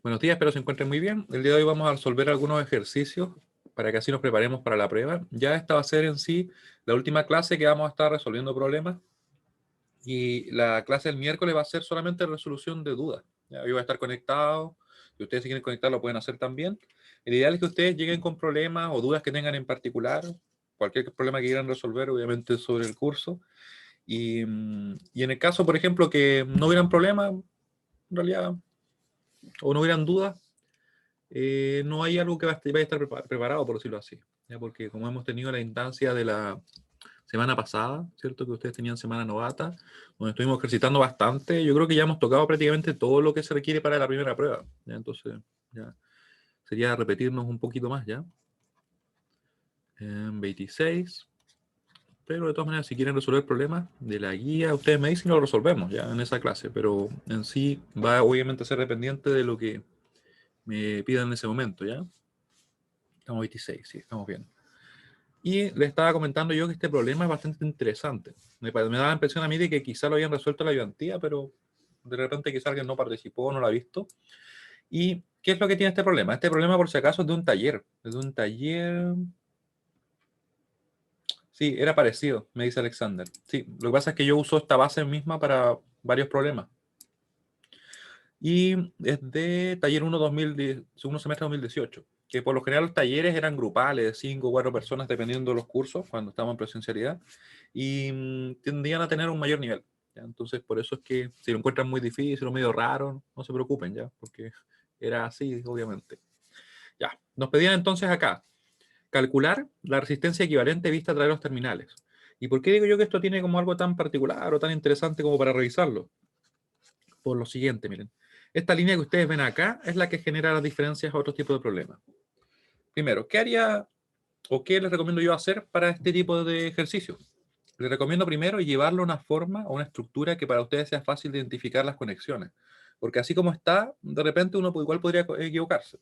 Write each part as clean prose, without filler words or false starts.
Buenos días, espero se encuentren muy bien. El día de hoy vamos a resolver algunos ejercicios para que así nos preparemos para la prueba. Ya esta va a ser en sí la última clase que vamos a estar resolviendo problemas. Y la clase del miércoles va a ser solamente resolución de dudas. Ya, yo voy a estar conectado. Si ustedes se quieren conectar, lo pueden hacer también. El ideal es que ustedes lleguen con problemas o dudas que tengan en particular. Cualquier problema que quieran resolver, obviamente, sobre el curso. Y en el caso, por ejemplo, que no hubieran problemas, en realidad, o no hubieran dudas, no hay algo que vaya a estar preparado, por decirlo así. ¿Ya? Porque como hemos tenido la instancia de la semana pasada, ¿cierto? Que ustedes tenían semana novata, donde estuvimos ejercitando bastante, yo creo que ya hemos tocado prácticamente todo lo que se requiere para la primera prueba. ¿Ya? Entonces, ya sería repetirnos un poquito más, ¿ya? En 26. Pero de todas maneras, si quieren resolver problemas de la guía, ustedes me dicen y lo resolvemos ya en esa clase. Pero en sí va obviamente a ser dependiente de lo que me pidan en ese momento, ¿ya? Estamos 26, sí, estamos bien. Y le estaba comentando yo que este problema es bastante interesante. Me daba la impresión a mí de que quizá lo habían resuelto la ayudantía, pero de repente quizá alguien no participó, no lo ha visto. ¿Y qué es lo que tiene este problema? Este problema, por si acaso, es de un taller. Es de un taller... Sí, era parecido, me dice Alexander. Sí, lo que pasa es que yo uso esta base misma para varios problemas. Y es de taller 1 2010, segundo semestre 2018, que por lo general los talleres eran grupales, de 5 o 4 personas, dependiendo de los cursos, cuando estábamos en presencialidad, y tendían a tener un mayor nivel. ¿Ya? Entonces, por eso es que si lo encuentran muy difícil o medio raro, no se preocupen, ya, porque era así, obviamente. Ya, nos pedían entonces acá, calcular la resistencia equivalente vista a través de los terminales. ¿Y por qué digo yo que esto tiene como algo tan particular o tan interesante como para revisarlo? Por lo siguiente, miren. Esta línea que ustedes ven acá es la que genera las diferencias a otros tipos de problemas. Primero, ¿qué haría o qué les recomiendo yo hacer para este tipo de ejercicio? Les recomiendo primero llevarlo a una forma o una estructura que para ustedes sea fácil de identificar las conexiones. Porque así como está, de repente uno igual podría equivocarse.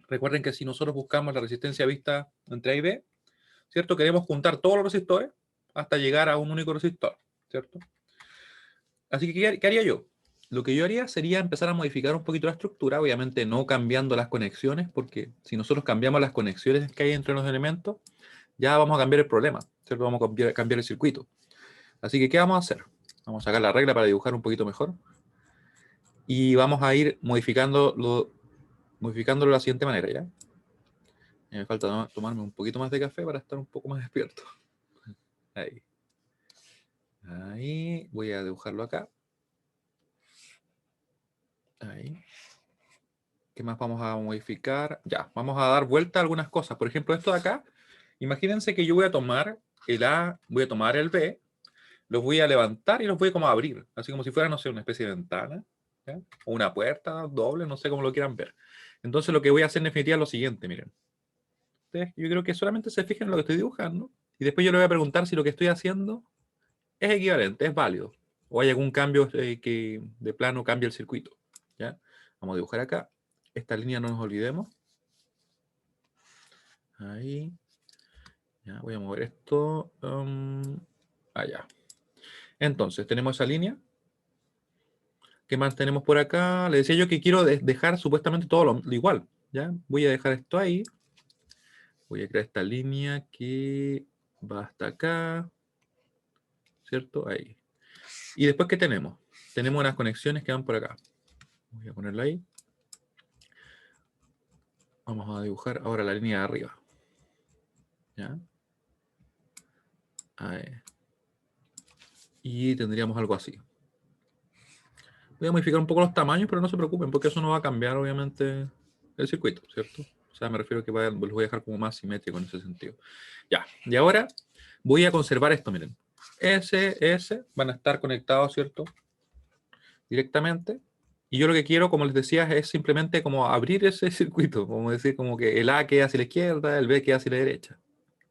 Recuerden que si nosotros buscamos la resistencia vista entre A y B, ¿cierto? Queremos juntar todos los resistores hasta llegar a un único resistor, ¿cierto? Así que, ¿qué haría yo? Lo que yo haría sería empezar a modificar un poquito la estructura, obviamente no cambiando las conexiones, porque si nosotros cambiamos las conexiones que hay entre los elementos, ya vamos a cambiar el problema, ¿cierto? Vamos a cambiar el circuito. Así que, ¿qué vamos a hacer? Vamos a sacar la regla para dibujar un poquito mejor. Y vamos a ir modificándolo de la siguiente manera, ¿ya? Me falta tomarme un poquito más de café para estar un poco más despierto. Ahí. Ahí. Voy a dibujarlo acá. Ahí. ¿Qué más vamos a modificar? Ya, vamos a dar vuelta a algunas cosas. Por ejemplo, esto de acá. Imagínense que yo voy a tomar el A, voy a tomar el B, los voy a levantar y los voy como a abrir. Así como si fuera, no sé, una especie de ventana. ¿Ya? O una puerta doble, no sé cómo lo quieran ver. Entonces lo que voy a hacer en definitiva es lo siguiente, miren. Ustedes, yo creo que solamente se fijen en lo que estoy dibujando. Y después yo le voy a preguntar si lo que estoy haciendo es equivalente, es válido. O hay algún cambio que de plano cambia el circuito. ¿Ya? Vamos a dibujar acá. Esta línea no nos olvidemos. Ahí. Ya, voy a mover esto. Allá. Entonces, tenemos esa línea. ¿Qué más tenemos por acá? Le decía yo que quiero dejar supuestamente todo lo igual. ¿Ya? Voy a dejar esto ahí. Voy a crear esta línea que va hasta acá. ¿Cierto? Ahí. Y después, ¿qué tenemos? Tenemos unas conexiones que van por acá. Voy a ponerlo ahí. Vamos a dibujar ahora la línea de arriba. ¿Ya? Ahí. Y tendríamos algo así. Voy a modificar un poco los tamaños, pero no se preocupen, porque eso no va a cambiar, obviamente, el circuito, ¿cierto? O sea, me refiero a que los voy a dejar como más simétrico en ese sentido. Ya, y ahora voy a conservar esto, miren. S van a estar conectados, ¿cierto? Directamente. Y yo lo que quiero, como les decía, es simplemente como abrir ese circuito, como decir, como que el A queda hacia la izquierda, el B queda hacia la derecha.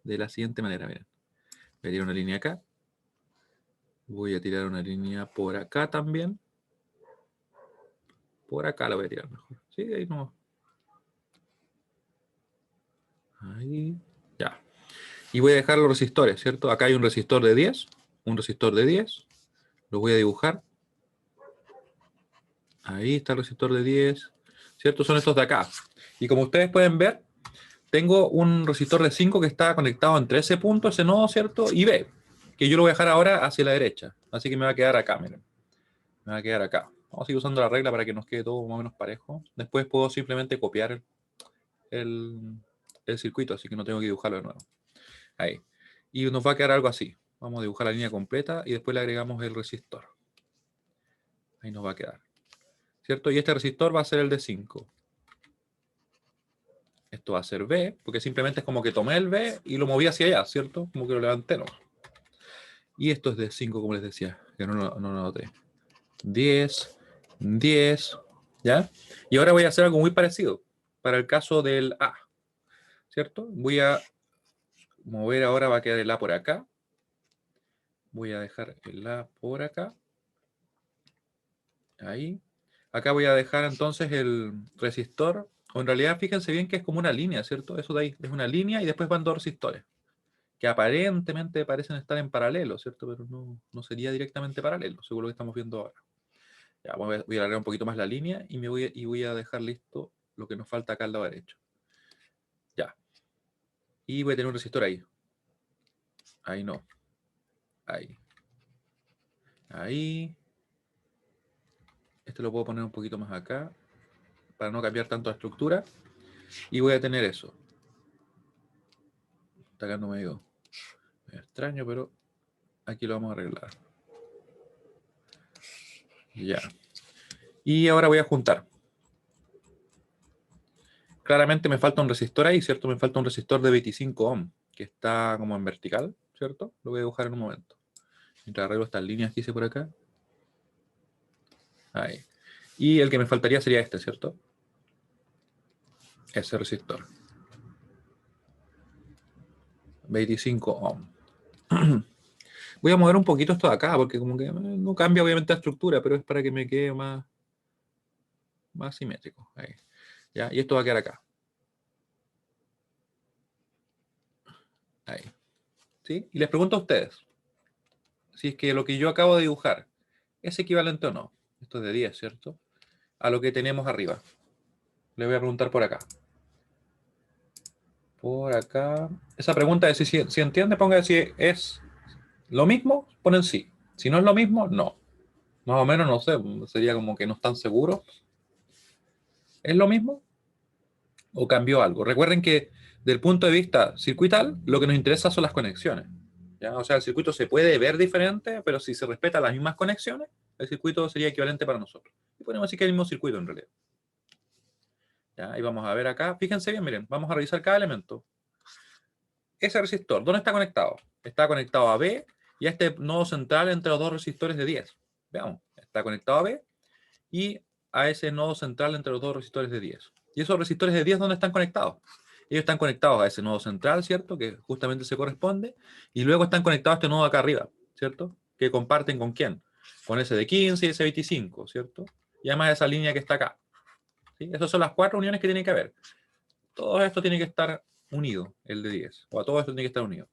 De la siguiente manera, miren. Voy a tirar una línea acá. Voy a tirar una línea por acá también. Por acá la voy a tirar mejor. Sí, ahí no. Ahí. Ya. Y voy a dejar los resistores, ¿cierto? Acá hay un resistor de 10. Un resistor de 10. Lo voy a dibujar. Ahí está el resistor de 10. ¿cierto? Son estos de acá. Y como ustedes pueden ver, tengo un resistor de 5 que está conectado entre ese punto, ese nodo, ¿cierto? Y B, que yo lo voy a dejar ahora hacia la derecha. Así que me va a quedar acá, miren. Me va a quedar acá. Vamos a seguir usando la regla para que nos quede todo más o menos parejo. Después puedo simplemente copiar el, el circuito, así que no tengo que dibujarlo de nuevo. Ahí. Y nos va a quedar algo así. Vamos a dibujar la línea completa y después le agregamos el resistor. Ahí nos va a quedar. ¿Cierto? Y este resistor va a ser el de 5. Esto va a ser B, porque simplemente es como que tomé el B y lo moví hacia allá, ¿cierto? Como que lo levanté, ¿no? Y esto es de 5, como les decía, que no lo noté. 10, 10, ¿ya? Y ahora voy a hacer algo muy parecido para el caso del A, ¿cierto? Voy a mover ahora, va a quedar el A por acá. Voy a dejar el A por acá. Ahí. Acá voy a dejar entonces el resistor. O en realidad, fíjense bien que es como una línea, ¿cierto? Eso de ahí es una línea y después van dos resistores, que aparentemente parecen estar en paralelo, ¿cierto? Pero no sería directamente paralelo, según lo que estamos viendo ahora. Ya, voy a alargar un poquito más la línea y voy a dejar listo lo que nos falta acá al lado derecho. Ya. Y voy a tener un resistor ahí. Ahí no. Ahí. Ahí. Este lo puedo poner un poquito más acá, para no cambiar tanto la estructura. Y voy a tener eso. Está quedando medio extraño, pero aquí lo vamos a arreglar. Ya. Y ahora voy a juntar. Claramente me falta un resistor ahí, ¿cierto? Me falta un resistor de 25 ohm, que está como en vertical, ¿cierto? Lo voy a dibujar en un momento. Mientras arreglo estas líneas que hice por acá. Ahí. Y el que me faltaría sería este, ¿cierto? Ese resistor. 25 ohm. Voy a mover un poquito esto de acá, porque como que no cambia obviamente la estructura, pero es para que me quede más simétrico. Ahí. ¿Ya? Y esto va a quedar acá. Ahí. ¿Sí? Y les pregunto a ustedes, si es que lo que yo acabo de dibujar es equivalente o no. Esto es de 10, ¿cierto? A lo que tenemos arriba. Le voy a preguntar por acá. Por acá. Esa pregunta es si entiende, ponga si es lo mismo, ponen sí. Si no es lo mismo, no. Más o menos, no sé, sería como que no están seguros. ¿Es lo mismo o cambió algo? Recuerden que del punto de vista circuital, lo que nos interesa son las conexiones. ¿Ya? O sea, el circuito se puede ver diferente, pero si se respetan las mismas conexiones, el circuito sería equivalente para nosotros. Y podemos decir que es el mismo circuito en realidad. ¿Ya? Y vamos a ver acá. Fíjense bien, miren, vamos a revisar cada elemento. Ese resistor, ¿dónde está conectado? Está conectado a B y a este nodo central entre los dos resistores de 10. Veamos, está conectado a B y a ese nodo central entre los dos resistores de 10. ¿Y esos resistores de 10 dónde están conectados? Ellos están conectados a ese nodo central, ¿cierto? Que justamente se corresponde. Y luego están conectados a este nodo acá arriba, ¿cierto? Que comparten con quién? Con ese de 15 y ese 25, ¿cierto? Y además esa línea que está acá. ¿Sí? Esas son las 4 uniones que tienen que haber. Todo esto tiene que estar unido, el de 10. O a todo esto tiene que estar unido.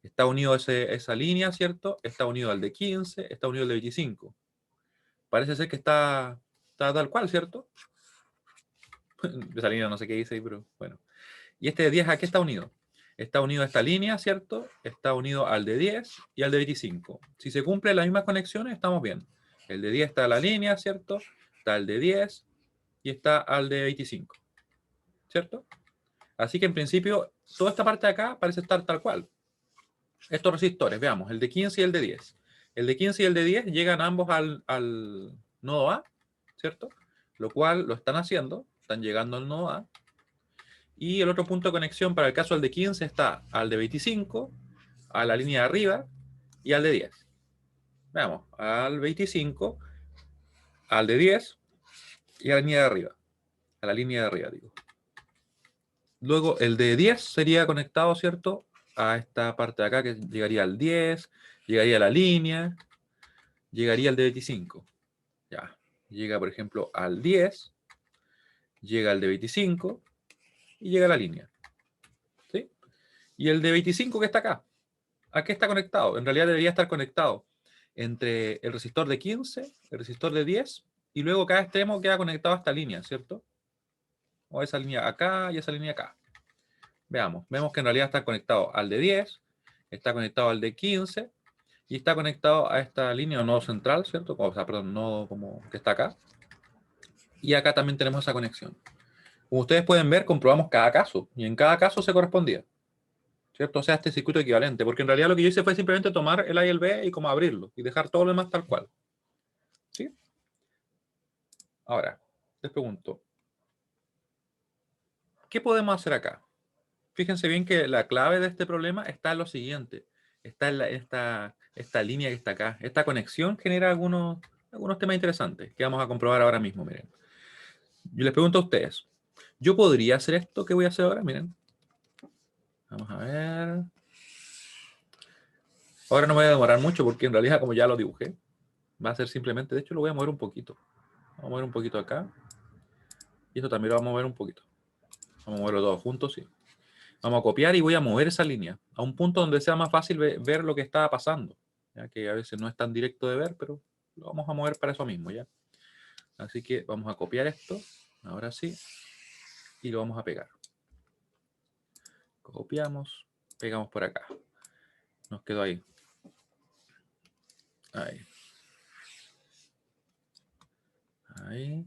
Está unido esa línea, ¿cierto? Está unido al de 15, está unido al de 25. Parece ser que está tal cual, ¿cierto? Esa línea no sé qué dice ahí, pero bueno. Y este de 10, ¿a qué está unido? Está unido a esta línea, ¿cierto? Está unido al de 10 y al de 25. Si se cumplen las mismas conexiones, estamos bien. El de 10 está a la línea, ¿cierto? Está el de 10 y está al de 25. ¿Cierto? Así que en principio, toda esta parte de acá parece estar tal cual. Estos resistores, veamos, el de 15 y el de 10. El de 15 y el de 10 llegan ambos al nodo A, ¿cierto? Lo cual lo están haciendo, están llegando al nodo A. Y el otro punto de conexión para el caso del de 15 está al de 25, a la línea de arriba y al de 10. Veamos, al 25, al de 10 y a la línea de arriba. A la línea de arriba, digo. Luego el de 10 sería conectado, ¿cierto? A esta parte de acá que llegaría al 10, llegaría a la línea, llegaría al de 25. Ya. Llega, por ejemplo, al 10, llega al de 25 y llega a la línea. ¿Sí? Y el de 25 que está acá, ¿a qué está conectado? En realidad debería estar conectado entre el resistor de 15, el resistor de 10, y luego cada extremo queda conectado a esta línea, ¿cierto? o esa línea acá y esa línea acá. Veamos, vemos que en realidad está conectado al de 10, está conectado al de 15 y está conectado a esta línea o nodo central, ¿cierto? O sea, perdón, nodo como que está acá. Y acá también tenemos esa conexión. Como ustedes pueden ver, comprobamos cada caso y en cada caso se correspondía, ¿cierto? O sea, este circuito equivalente, porque en realidad lo que yo hice fue simplemente tomar el A y el B y como abrirlo y dejar todo lo demás tal cual. ¿Sí? Ahora, les pregunto, ¿qué podemos hacer acá? Fíjense bien que la clave de este problema está en lo siguiente. Está en esta línea que está acá. Esta conexión genera algunos temas interesantes que vamos a comprobar ahora mismo. Miren. Yo les pregunto a ustedes, ¿yo podría hacer esto que voy a hacer ahora? Miren. Vamos a ver. Ahora no me voy a demorar mucho porque en realidad como ya lo dibujé, va a ser simplemente, de hecho lo voy a mover un poquito. Vamos a mover un poquito acá. Y esto también lo vamos a mover un poquito. Vamos a moverlo todos juntos, sí. Vamos a copiar y voy a mover esa línea a un punto donde sea más fácil ver lo que está pasando. Ya que a veces no es tan directo de ver, pero lo vamos a mover para eso mismo, ¿ya? Así que vamos a copiar esto, ahora sí, y lo vamos a pegar. Copiamos, pegamos por acá. Nos quedó ahí. Ahí. Ahí.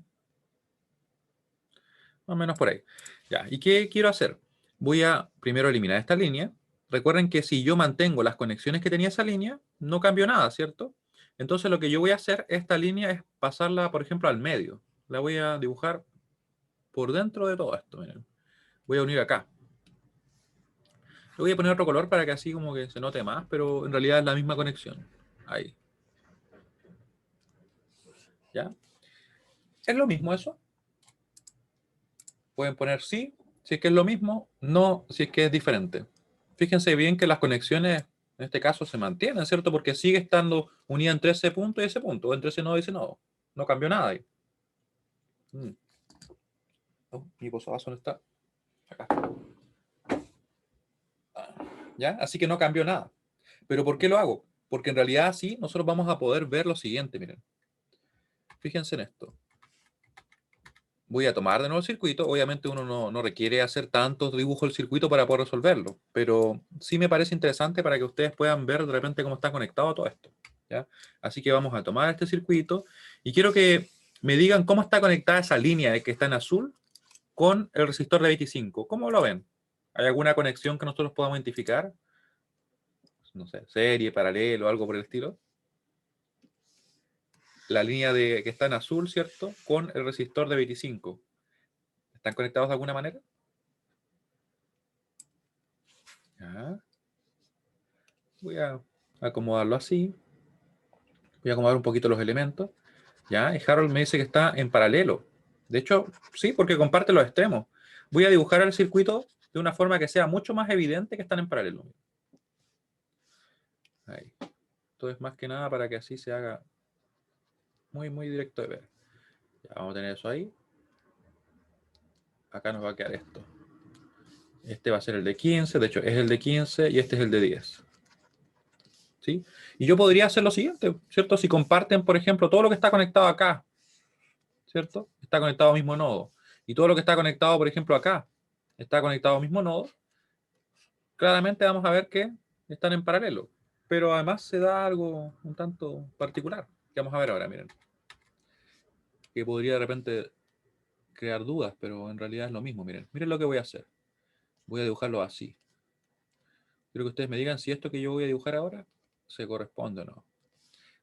Más o menos por ahí. Ya, ¿y qué quiero hacer? Voy a primero eliminar esta línea. Recuerden que si yo mantengo las conexiones que tenía esa línea, no cambio nada, ¿cierto? Entonces lo que yo voy a hacer, esta línea, es pasarla, por ejemplo, al medio. La voy a dibujar por dentro de todo esto. Miren. Voy a unir acá. Le voy a poner otro color para que así como que se note más, pero en realidad es la misma conexión. Ahí. ¿Ya? ¿Es lo mismo eso? Pueden poner sí, si es que es lo mismo, no, si es que es diferente. Fíjense bien que las conexiones, en este caso, se mantienen, ¿cierto? Porque sigue estando unida entre ese punto y ese punto, o entre ese nodo y ese nodo. No cambió nada ahí. Oh, mi posavasos no está. Acá. ¿Ya? Así que no cambió nada. ¿Pero por qué lo hago? Porque en realidad sí, nosotros vamos a poder ver lo siguiente, miren. Fíjense en esto. Voy a tomar de nuevo el circuito. Obviamente uno no requiere hacer tantos dibujos del circuito para poder resolverlo, pero sí me parece interesante para que ustedes puedan ver de repente cómo está conectado todo esto. ¿Ya? Así que vamos a tomar este circuito y quiero que me digan cómo está conectada esa línea que está en azul con el resistor de 25. ¿Cómo lo ven? ¿Hay alguna conexión que nosotros podamos identificar? No sé, serie, paralelo, algo por el estilo. La línea que está en azul, ¿cierto? Con el resistor de 25. ¿Están conectados de alguna manera? ¿Ya? Voy a acomodarlo así. Voy a acomodar un poquito los elementos. ¿Ya? Y Harold me dice que está en paralelo. De hecho, sí, porque comparte los extremos. Voy a dibujar el circuito de una forma que sea mucho más evidente que están en paralelo. Ahí. Esto es más que nada para que así se haga muy, muy directo de ver. Ya, vamos a tener eso ahí. Acá nos va a quedar esto. Este va a ser el de 15, de hecho es el de 15 y este es el de 10. ¿Sí? Y yo podría hacer lo siguiente, ¿cierto? Si comparten, por ejemplo, todo lo que está conectado acá, ¿cierto? Está conectado al mismo nodo. Y todo lo que está conectado, por ejemplo, acá, está conectado al mismo nodo. Claramente vamos a ver que están en paralelo. Pero además se da algo un tanto particular, que vamos a ver ahora, miren. Que podría de repente crear dudas, pero en realidad es lo mismo, miren. Miren lo que voy a hacer. Voy a dibujarlo así. Quiero que ustedes me digan si esto que yo voy a dibujar ahora se corresponde o no.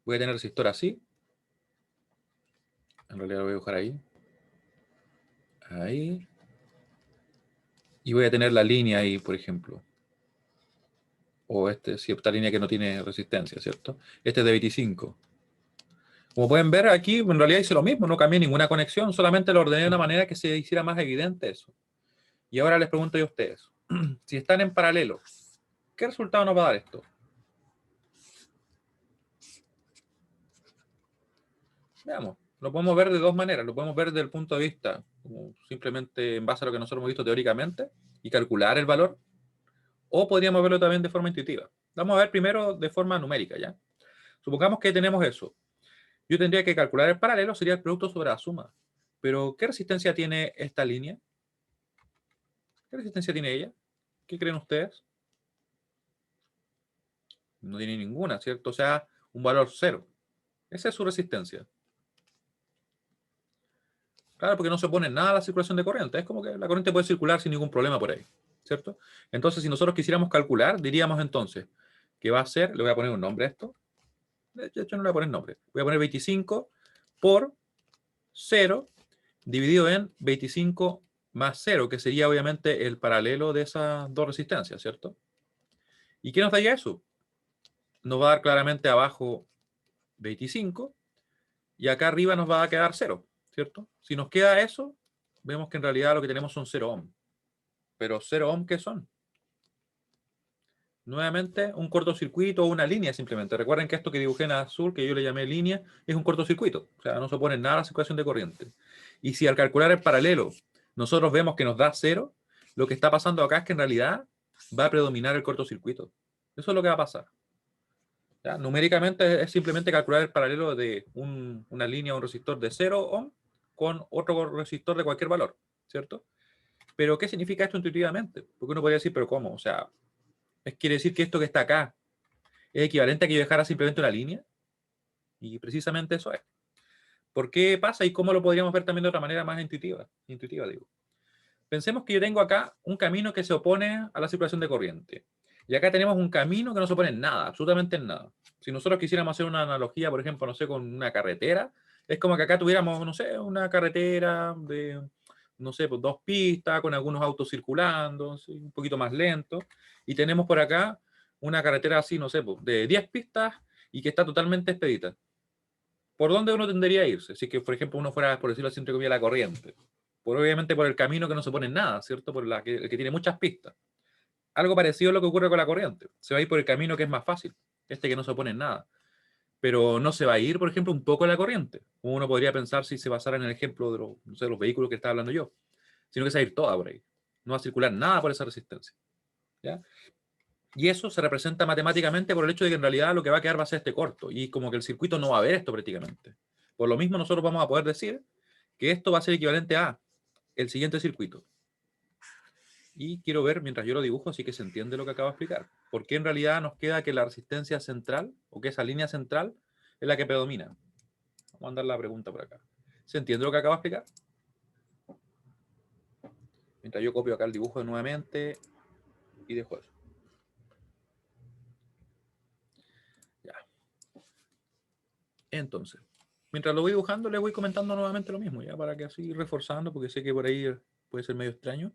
Voy a tener el resistor así. En realidad lo voy a dibujar ahí. Ahí. Y voy a tener la línea ahí, por ejemplo. O si esta línea que no tiene resistencia, ¿cierto? Este es de 25. Como pueden ver aquí, en realidad hice lo mismo, no cambié ninguna conexión, solamente lo ordené de una manera que se hiciera más evidente eso. Y ahora les pregunto yo a ustedes, si están en paralelo, ¿qué resultado nos va a dar esto? Veamos, lo podemos ver de dos maneras. Lo podemos ver desde el punto de vista, simplemente en base a lo que nosotros hemos visto teóricamente, y calcular el valor, o podríamos verlo también de forma intuitiva. Vamos a ver primero de forma numérica, ¿ya? Supongamos que tenemos eso. Yo tendría que calcular el paralelo, sería el producto sobre la suma. Pero, ¿qué resistencia tiene esta línea? ¿Qué resistencia tiene ella? ¿Qué creen ustedes? No tiene ninguna, ¿cierto? O sea, un valor 0. Esa es su resistencia. Claro, porque no se opone nada a la circulación de corriente. Es como que la corriente puede circular sin ningún problema por ahí, ¿cierto? Entonces, si nosotros quisiéramos calcular, diríamos entonces que va a ser, le voy a poner un nombre a esto. De hecho, no le voy a poner nombre. Voy a poner 25 por 0 dividido en 25 más 0, que sería obviamente el paralelo de esas dos resistencias, ¿cierto? ¿Y qué nos daría eso? Nos va a dar claramente abajo 25 y acá arriba nos va a quedar 0, ¿cierto? Si nos queda eso, vemos que en realidad lo que tenemos son 0 ohm. Pero 0 ohm, ¿qué son? Nuevamente, un cortocircuito o una línea simplemente. Recuerden que esto que dibujé en azul, que yo le llamé línea, es un cortocircuito. O sea, no se opone nada a la circulación de corriente. Y si al calcular el paralelo nosotros vemos que nos da 0, lo que está pasando acá es que en realidad va a predominar el cortocircuito. Eso es lo que va a pasar. ¿Ya? Numéricamente es simplemente calcular el paralelo de una línea o un resistor de 0 ohm con otro resistor de cualquier valor, ¿cierto? Pero ¿qué significa esto intuitivamente? Porque uno podría decir, pero ¿cómo? O sea, quiere decir que esto que está acá es equivalente a que yo dejara simplemente una línea. Y precisamente eso es. ¿Por qué pasa y cómo lo podríamos ver también de otra manera más intuitiva? Intuitiva, digo. Pensemos que yo tengo acá un camino que se opone a la circulación de corriente. Y acá tenemos un camino que no se opone en nada, absolutamente en nada. Si nosotros quisiéramos hacer una analogía, por ejemplo, no sé, con una carretera, es como que acá tuviéramos, no sé, una carretera de, no sé, pues 2 pistas, con algunos autos circulando, ¿sí? Un poquito más lento. Y tenemos por acá una carretera así, no sé, pues, de 10 pistas y que está totalmente expedita. ¿Por dónde uno tendría a irse? Si que, por ejemplo, uno fuera, por decirlo así, entre comillas, la corriente. Obviamente por el camino que no se pone en nada, ¿cierto? Por el que tiene muchas pistas. Algo parecido a lo que ocurre con la corriente. Se va a ir por el camino que es más fácil, este que no se opone en nada. Pero no se va a ir, por ejemplo, un poco la corriente, como uno podría pensar si se basara en el ejemplo de los, no sé, los vehículos que estaba hablando yo, sino que se va a ir toda por ahí. No va a circular nada por esa resistencia. ¿Ya? Y eso se representa matemáticamente por el hecho de que en realidad lo que va a quedar va a ser este corto, y como que el circuito no va a ver esto prácticamente. Por lo mismo nosotros vamos a poder decir que esto va a ser equivalente a el siguiente circuito. Y quiero ver mientras yo lo dibujo, así que se entiende lo que acabo de explicar. ¿Por qué en realidad nos queda que la resistencia central, o que esa línea central, es la que predomina? Vamos a mandar la pregunta por acá. ¿Se entiende lo que acabo de explicar? Mientras yo copio acá el dibujo nuevamente y dejo eso. Ya. Entonces, mientras lo voy dibujando, les voy comentando nuevamente lo mismo, ya, para que así ir reforzando, porque sé que por ahí puede ser medio extraño.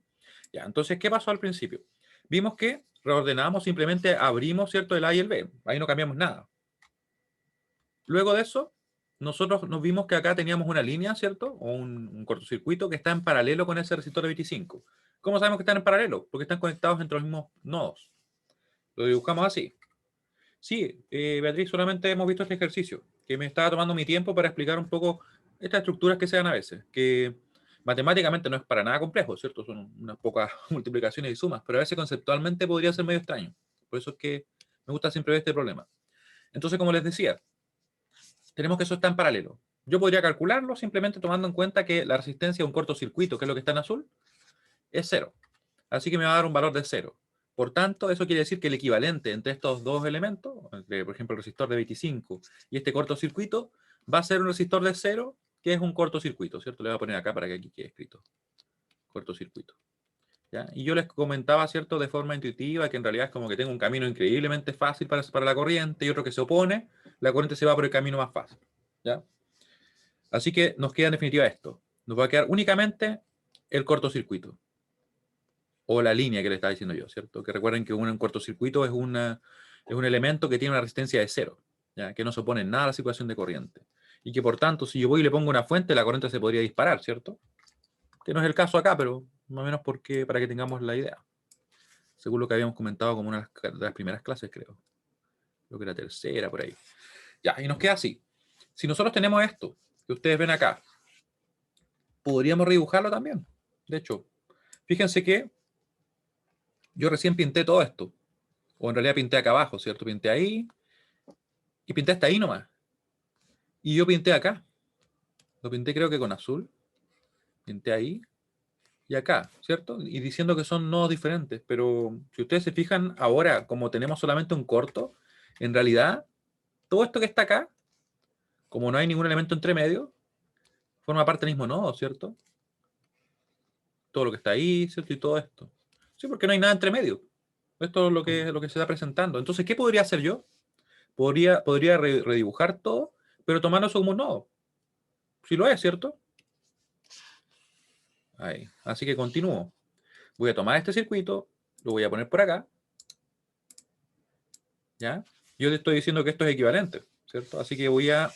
Ya, entonces, ¿qué pasó al principio? Vimos que reordenamos, simplemente abrimos, ¿cierto?, el A y el B. Ahí no cambiamos nada. Luego de eso, nosotros nos vimos que acá teníamos una línea, ¿cierto? O un cortocircuito que está en paralelo con ese resistor de 25. ¿Cómo sabemos que están en paralelo? Porque están conectados entre los mismos nodos. Lo dibujamos así. Sí, Beatriz, solamente hemos visto este ejercicio, que me estaba tomando mi tiempo para explicar un poco estas estructuras que se dan a veces, que matemáticamente no es para nada complejo, ¿cierto? Son unas pocas multiplicaciones y sumas, pero a veces conceptualmente podría ser medio extraño. Por eso es que me gusta siempre ver este problema. Entonces, como les decía, tenemos que eso está en paralelo. Yo podría calcularlo simplemente tomando en cuenta que la resistencia a un cortocircuito, que es lo que está en azul, es 0. Así que me va a dar un valor de 0. Por tanto, eso quiere decir que el equivalente entre estos dos elementos, entre, por ejemplo, el resistor de 25 y este cortocircuito, va a ser un resistor de 0, que es un cortocircuito, ¿cierto? Le voy a poner acá para que aquí quede escrito. Cortocircuito. ¿Ya? Y yo les comentaba, ¿cierto?, de forma intuitiva, que en realidad es como que tengo un camino increíblemente fácil para la corriente y otro que se opone, la corriente se va por el camino más fácil. ¿Ya? Así que nos queda en definitiva esto. Nos va a quedar únicamente el cortocircuito. O la línea que le estaba diciendo yo, ¿cierto? Que recuerden que un cortocircuito es un elemento que tiene una resistencia de 0, ¿ya? Que no se opone en nada a la circulación de corriente. Y que por tanto, si yo voy y le pongo una fuente, la corriente se podría disparar, ¿cierto? Que no es el caso acá, pero más o menos porque, para que tengamos la idea. Según lo que habíamos comentado como una de las primeras clases, creo. Creo que la tercera, por ahí. Ya, y nos queda así. Si nosotros tenemos esto, que ustedes ven acá, podríamos redibujarlo también. De hecho, fíjense que yo recién pinté todo esto. O en realidad pinté acá abajo, ¿cierto? Pinté ahí y pinté hasta ahí nomás. Y yo pinté acá. Lo pinté creo que con azul. Pinté ahí y acá, ¿cierto? Y diciendo que son nodos diferentes. Pero si ustedes se fijan, ahora, como tenemos solamente un corto, en realidad, todo esto que está acá, como no hay ningún elemento entre medio, forma parte del mismo nodo, ¿cierto? Todo lo que está ahí, ¿cierto? Y todo esto. Sí, porque no hay nada entre medio. Esto es lo que se está presentando. Entonces, ¿qué podría hacer yo? Podría redibujar todo, pero tomando eso como un nodo. Si lo es, ¿cierto? Ahí. Así que continúo. Voy a tomar este circuito, lo voy a poner por acá. ¿Ya? Yo te estoy diciendo que esto es equivalente, ¿cierto? Así que voy a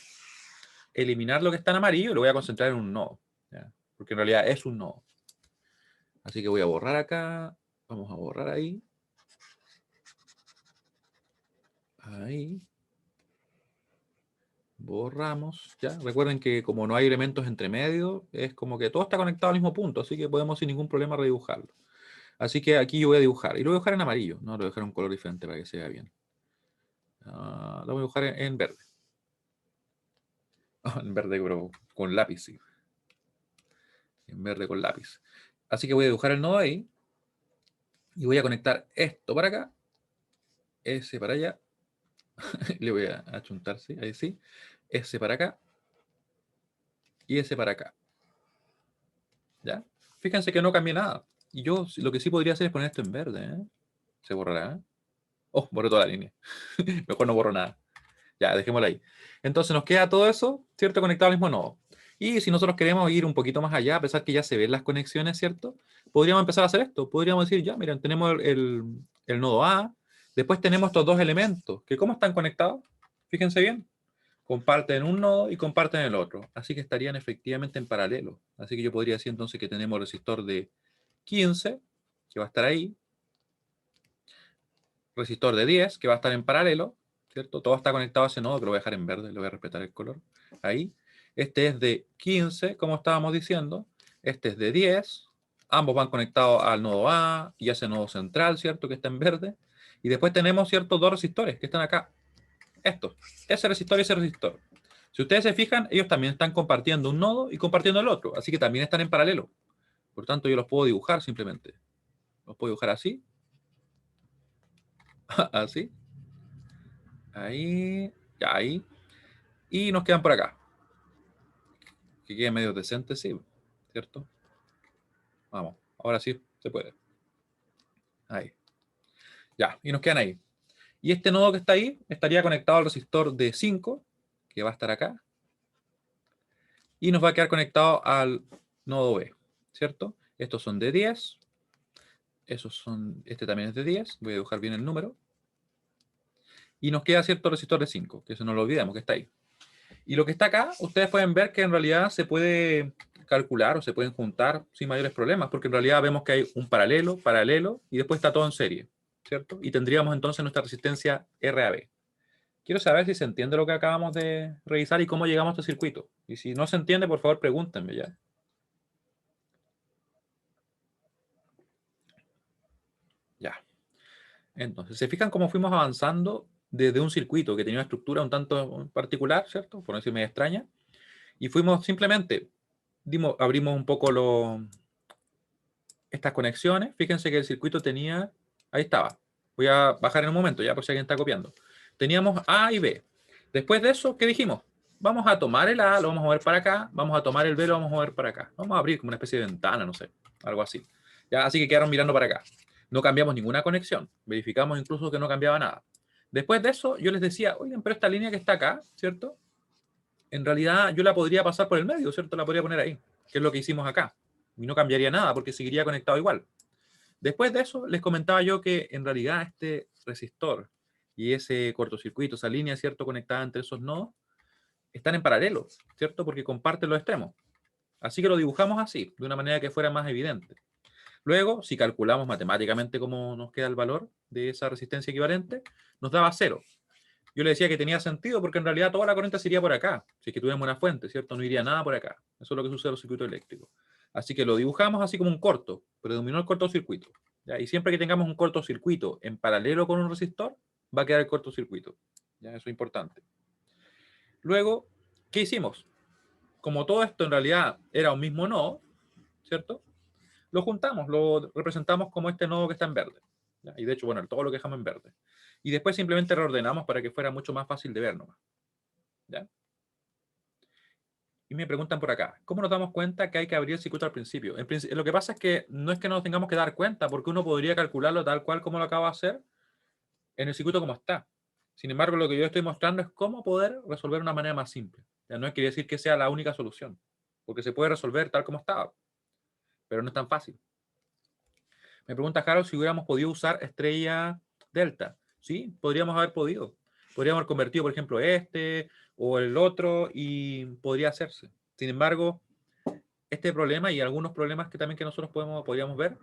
eliminar lo que está en amarillo y lo voy a concentrar en un nodo. ¿Ya? Porque en realidad es un nodo. Así que voy a borrar acá. Vamos a borrar ahí. Ahí. Borramos. ¿Ya? Recuerden que como no hay elementos entre medio, es como que todo está conectado al mismo punto. Así que podemos sin ningún problema redibujarlo. Así que aquí yo voy a dibujar. Y lo voy a dibujar en amarillo. No, lo voy a dejar un color diferente para que se vea bien. Lo voy a dibujar en verde. En verde, pero con lápiz, sí. En verde con lápiz. Así que voy a dibujar el nodo ahí. Y voy a conectar esto para acá. Ese para allá. Le voy a achuntar, sí, ahí sí. Ese para acá. Y ese para acá. ¿Ya? Fíjense que no cambié nada. Y yo lo que sí podría hacer es poner esto en verde. ¿Eh? Se borrará. Oh, borré toda la línea. Mejor no borro nada. Ya, dejémoslo ahí. Entonces nos queda todo eso, ¿cierto? Conectado al mismo nodo. Y si nosotros queremos ir un poquito más allá, a pesar que ya se ven las conexiones, ¿cierto? Podríamos empezar a hacer esto. Podríamos decir, ya, miren, tenemos el nodo A, después tenemos estos dos elementos, que ¿cómo están conectados? Fíjense bien. Comparten un nodo y comparten el otro. Así que estarían efectivamente en paralelo. Así que yo podría decir entonces que tenemos el resistor de 15, que va a estar ahí. Resistor de 10, que va a estar en paralelo, ¿cierto? Todo está conectado a ese nodo, pero lo voy a dejar en verde, le voy a respetar el color. Ahí. Este es de 15, como estábamos diciendo. Este es de 10. Ambos van conectados al nodo A y a ese nodo central, ¿cierto? Que está en verde. Y después tenemos, ¿cierto? Dos resistores que están acá. Estos. Ese resistor y ese resistor. Si ustedes se fijan, ellos también están compartiendo un nodo y compartiendo el otro. Así que también están en paralelo. Por tanto, yo los puedo dibujar simplemente. Los puedo dibujar así. Así. Ahí. Ya, ahí. Y nos quedan por acá. Que quede medio decente, sí. ¿Cierto? Vamos. Ahora sí se puede. Ahí. Ya. Y nos quedan ahí. Y este nodo que está ahí estaría conectado al resistor de 5, que va a estar acá. Y nos va a quedar conectado al nodo B. ¿Cierto? Estos son de 10. Esos son. Este también es de 10. Voy a dibujar bien el número. Y nos queda cierto resistor de 5, que eso no lo olvidemos, que está ahí. Y lo que está acá, ustedes pueden ver que en realidad se puede calcular o se pueden juntar sin mayores problemas, porque en realidad vemos que hay un paralelo, paralelo, y después está todo en serie, ¿cierto? Y tendríamos entonces nuestra resistencia RAB. Quiero saber si se entiende lo que acabamos de revisar y cómo llegamos a este circuito. Y si no se entiende, por favor, pregúntenme ya. Ya. Entonces, ¿se fijan cómo fuimos avanzando desde un circuito que tenía una estructura un tanto particular, ¿cierto? Por no decir media extraña. Y fuimos simplemente, abrimos un poco estas conexiones. Fíjense que el circuito tenía, ahí estaba. Voy a bajar en un momento ya por si alguien está copiando. Teníamos A y B. Después de eso, ¿qué dijimos? Vamos a tomar el A, lo vamos a mover para acá. Vamos a tomar el B, lo vamos a mover para acá. Vamos a abrir como una especie de ventana, no sé, algo así. Ya, así que quedaron mirando para acá. No cambiamos ninguna conexión. Verificamos incluso que no cambiaba nada. Después de eso, yo les decía, oigan, pero esta línea que está acá, ¿cierto? En realidad yo la podría pasar por el medio, ¿cierto? La podría poner ahí, que es lo que hicimos acá. Y no cambiaría nada porque seguiría conectado igual. Después de eso, les comentaba yo que en realidad este resistor y ese cortocircuito, esa línea, ¿cierto?, conectada entre esos nodos, están en paralelo, ¿cierto?, porque comparten los extremos. Así que lo dibujamos así, de una manera que fuera más evidente. Luego, si calculamos matemáticamente cómo nos queda el valor de esa resistencia equivalente, nos daba 0. Yo le decía que tenía sentido porque en realidad toda la corriente se iría por acá. Si es que tuviéramos una fuente, ¿cierto? No iría nada por acá. Eso es lo que sucede en los circuitos eléctricos. Así que lo dibujamos así como un corto. Predominó el cortocircuito. ¿Ya? Y siempre que tengamos un cortocircuito en paralelo con un resistor, va a quedar el cortocircuito. ¿Ya? Eso es importante. Luego, ¿qué hicimos? Como todo esto en realidad era un mismo nodo, ¿cierto? lo juntamos, lo representamos como este nodo que está en verde. ¿Ya? Y de hecho, bueno, todo lo que dejamos en verde. Y después simplemente reordenamos para que fuera mucho más fácil de ver nomás. ¿Ya? Y me preguntan por acá, ¿cómo nos damos cuenta que hay que abrir el circuito al principio? Lo que pasa es que no es que nos tengamos que dar cuenta, porque uno podría calcularlo tal cual como lo acabo de hacer en el circuito como está. Sin embargo, lo que yo estoy mostrando es cómo poder resolver de una manera más simple. Ya no quiere decir que sea la única solución, porque se puede resolver tal como estaba, pero no es tan fácil. Me pregunta Harold si hubiéramos podido usar estrella delta. Sí, podríamos haber podido. Podríamos haber convertido, por ejemplo, este o el otro y podría hacerse. Sin embargo, este problema y algunos problemas que también que nosotros podríamos ver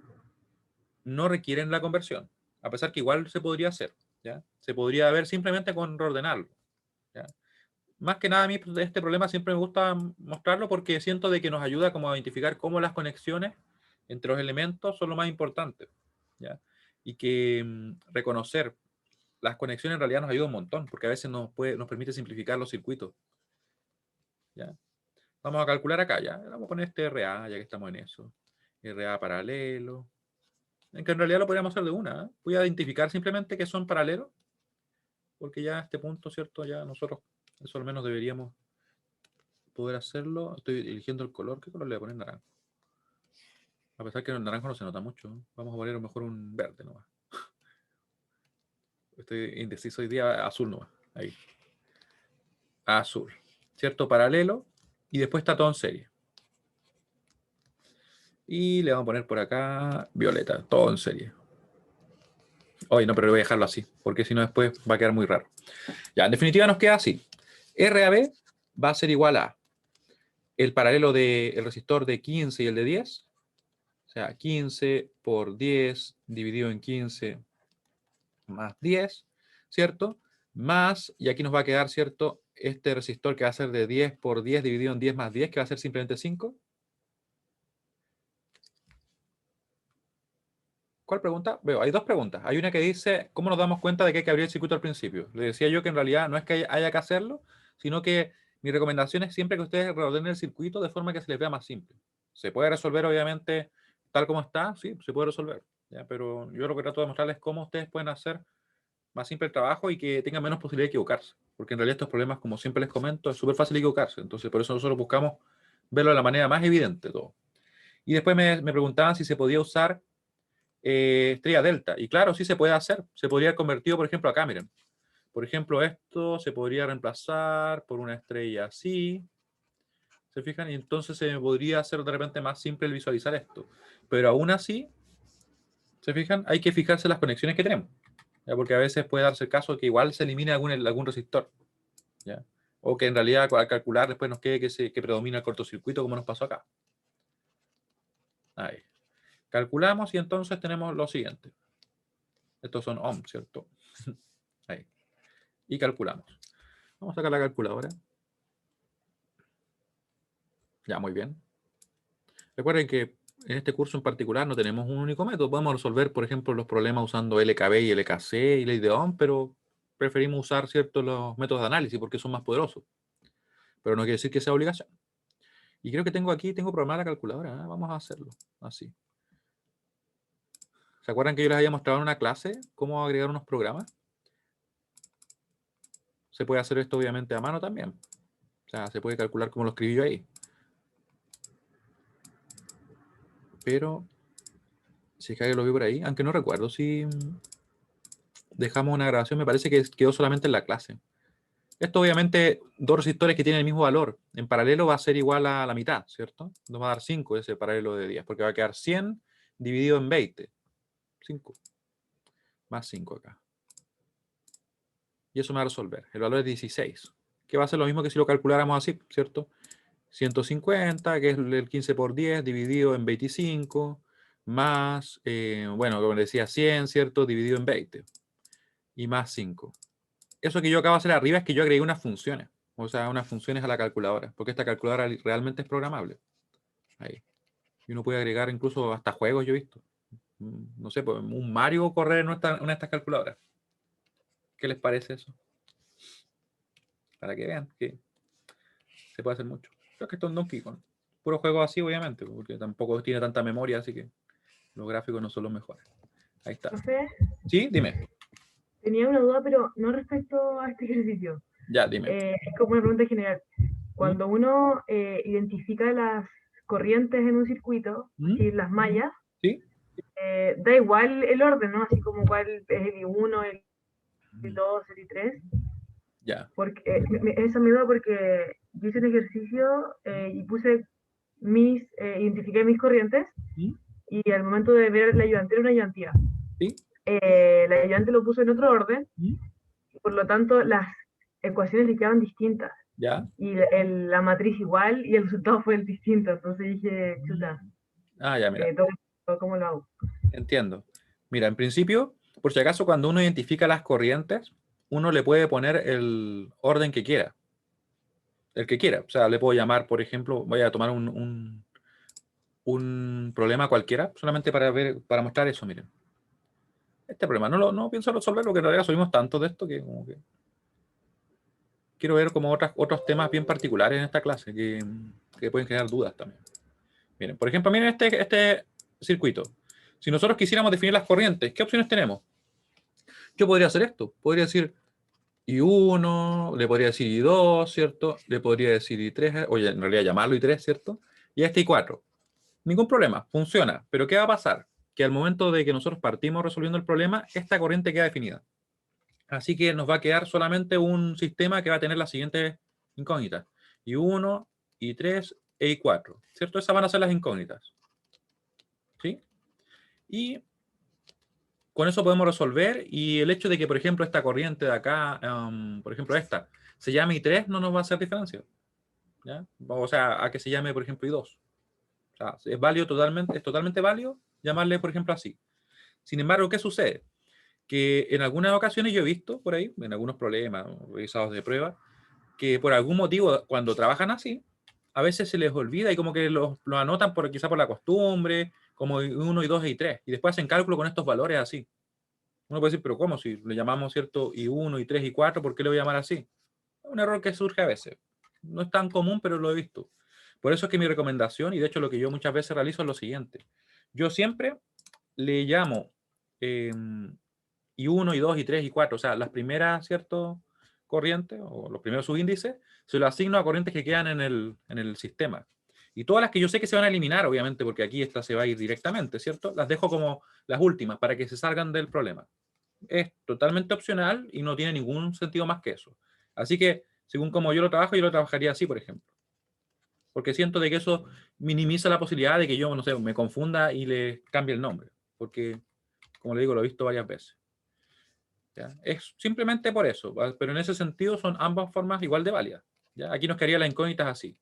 no requieren la conversión, a pesar que igual se podría hacer. ¿Ya? Se podría ver simplemente con reordenarlo. ¿Ya? Más que nada a mí este problema siempre me gusta mostrarlo porque siento de que nos ayuda como a identificar cómo las conexiones entre los elementos son lo más importante. ¿Ya? Y que reconocer las conexiones en realidad nos ayuda un montón, porque a veces nos permite simplificar los circuitos. ¿Ya? Vamos a calcular acá, ya. Vamos a poner este RA, ya que estamos en eso. RA paralelo. En que en realidad lo podríamos hacer de una. Voy a identificar simplemente que son paralelos, porque ya a este punto, ¿cierto? Ya nosotros, eso al menos deberíamos poder hacerlo. Estoy eligiendo el color. ¿Qué color le voy a poner? Naranja. A pesar que el naranjo no se nota mucho. Vamos a poner mejor un verde nomás. Estoy indeciso hoy día, azul nomás. Ahí. Azul. ¿Cierto? Paralelo. Y después está todo en serie. Y le vamos a poner por acá violeta. Todo en serie. Oye, no, pero voy a dejarlo así. Porque si no después va a quedar muy raro. Ya, en definitiva nos queda así. RAB va a ser igual a el paralelo del resistor de 15 y el de 10. O sea, 15 por 10 dividido en 15 más 10, ¿cierto? Más, y aquí nos va a quedar, ¿cierto? Este resistor que va a ser de 10 por 10 dividido en 10 más 10, que va a ser simplemente 5. ¿Cuál pregunta? Veo, hay dos preguntas. Hay una que dice, ¿cómo nos damos cuenta de que hay que abrir el circuito al principio? Le decía yo que en realidad no es que haya que hacerlo, sino que mi recomendación es siempre que ustedes reordenen el circuito de forma que se les vea más simple. Se puede resolver, obviamente, tal como está, sí, se puede resolver. ¿Ya? Pero yo lo que trato de mostrarles es cómo ustedes pueden hacer más simple el trabajo y que tengan menos posibilidad de equivocarse. Porque en realidad estos problemas, como siempre les comento, es súper fácil equivocarse. Entonces, por eso nosotros buscamos verlo de la manera más evidente todo. Y después me preguntaban si se podía usar estrella delta. Y claro, sí se puede hacer. Se podría haber convertido, por ejemplo, acá, miren. Por ejemplo, esto se podría reemplazar por una estrella así. ¿Se fijan? Y entonces se podría hacer de repente más simple el visualizar esto. Pero aún así, ¿se fijan? Hay que fijarse en las conexiones que tenemos. ¿Ya? Porque a veces puede darse el caso que igual se elimine algún resistor. ¿Ya? O que en realidad al calcular después nos quede que predomina el cortocircuito como nos pasó acá. Ahí. Calculamos y entonces tenemos lo siguiente. Estos son ohms, ¿cierto? Ahí. Y calculamos. Vamos a sacar la calculadora. Ya, muy bien. Recuerden que en este curso en particular no tenemos un único método. Podemos resolver, por ejemplo, los problemas usando LKB y LKC y ley de Ohm, pero preferimos usar ciertos los métodos de análisis porque son más poderosos. Pero no quiere decir que sea obligación. Y creo que tengo programada la calculadora. ¿Eh? Vamos a hacerlo así. ¿Se acuerdan que yo les había mostrado en una clase cómo agregar unos programas? Se puede hacer esto obviamente a mano también. O sea, se puede calcular como lo escribí yo ahí. Pero si es que alguien lo vi por ahí, aunque no recuerdo si dejamos una grabación, me parece que quedó solamente en la clase. Esto obviamente, dos resistores que tienen el mismo valor. En paralelo va a ser igual a la mitad, ¿cierto? Nos va a dar 5 ese paralelo de 10, porque va a quedar 100 dividido en 20. 5. Más 5 acá. Y eso me va a resolver. El valor es 16. Que va a ser lo mismo que si lo calculáramos así, ¿cierto? 150, que es el 15 por 10, dividido en 25, más, bueno, como les decía, 100, ¿cierto? Dividido en 20. Y más 5. Eso que yo acabo de hacer arriba es que yo agregué unas funciones. O sea, unas funciones a la calculadora. Porque esta calculadora realmente es programable. Ahí. Y uno puede agregar incluso hasta juegos, yo he visto. No sé, pues, un Mario correr en una de estas calculadoras. ¿Qué les parece eso? Para que vean que se puede hacer mucho. Creo que esto es Donkey Kong. Puro juego así, obviamente, porque tampoco tiene tanta memoria, así que Los gráficos no son los mejores. Ahí está. Profe, Sí, dime. tenía una duda, pero no respecto a este ejercicio. Ya, dime. Es como una pregunta general. ¿Mm? Cuando uno identifica las corrientes en un circuito, ¿Mm? así las mallas, ¿Sí? da igual el orden, ¿no? Así como cuál es el I1, el Mm. I2, el I3. Ya. Porque, esa me duda porque yo hice un ejercicio y identifiqué mis corrientes ¿Mm? y al momento de ver la ayudante era una ayudantía. ¿Sí? La ayudante lo puso en otro orden ¿Mm? y por lo tanto las ecuaciones le quedaban distintas ¿Ya? y la matriz igual y el resultado fue el distinto. Entonces dije, chuta, Ah, ya, mira. ¿cómo lo hago? Entiendo. Mira, en principio, por si acaso, cuando uno identifica las corrientes, uno le puede poner el orden que quiera. El que quiera. O sea, le puedo llamar, por ejemplo, voy a tomar un problema cualquiera, solamente para ver, para mostrar eso, miren. Este problema no pienso resolverlo, porque en realidad subimos tanto de esto que como que quiero ver como otros temas bien particulares en esta clase que pueden generar dudas también. Miren, por ejemplo, miren este circuito. Si nosotros quisiéramos definir las corrientes, ¿qué opciones tenemos? Yo podría hacer esto. Podría decir I1, le podría decir I2, ¿cierto? Le podría decir I3, oye, en realidad llamarlo I3, ¿cierto? Y este I4. Ningún problema, funciona. Pero ¿qué va a pasar? Que al momento de que nosotros partimos resolviendo el problema, esta corriente queda definida. Así que nos va a quedar solamente un sistema que va a tener las siguientes incógnitas. I1, I3 e I4, ¿cierto? Esas van a ser las incógnitas. ¿Sí? Y con eso podemos resolver, y el hecho de que, por ejemplo, esta corriente de acá, por ejemplo, esta, se llame I3, no nos va a hacer diferencia. ¿Ya? O sea, a que se llame, por ejemplo, I2. O sea, es válido totalmente, es totalmente válido llamarle, por ejemplo, así. Sin embargo, ¿qué sucede? Que en algunas ocasiones yo he visto por ahí, en algunos problemas revisados de prueba, que por algún motivo, cuando trabajan así, a veces se les olvida y como que lo anotan quizá por la costumbre, como 1 y 2 y 3, y después hacen cálculo con estos valores así. Uno puede decir, pero ¿cómo? Si le llamamos, ¿cierto? I1, I3 y 4, ¿por qué le voy a llamar así? Es un error que surge a veces. No es tan común, pero lo he visto. Por eso es que mi recomendación, y de hecho lo que yo muchas veces realizo, es lo siguiente. Yo siempre le llamo I1, I2, I3 y 4, o sea, las primeras, ¿cierto? Corrientes, o los primeros subíndices, se lo asigno a corrientes que quedan en el sistema. Y todas las que yo sé que se van a eliminar, obviamente, porque aquí esta se va a ir directamente, ¿cierto? Las dejo como las últimas, para que se salgan del problema. Es totalmente opcional y no tiene ningún sentido más que eso. Así que, según como yo lo trabajo, yo lo trabajaría así, por ejemplo. Porque siento de que eso minimiza la posibilidad de que yo, no sé, me confunda y le cambie el nombre. Porque, como le digo, lo he visto varias veces. ¿Ya? Es simplemente por eso, ¿va? Pero en ese sentido son ambas formas igual de válidas. ¿Ya? Aquí nos quedaría las incógnitas así.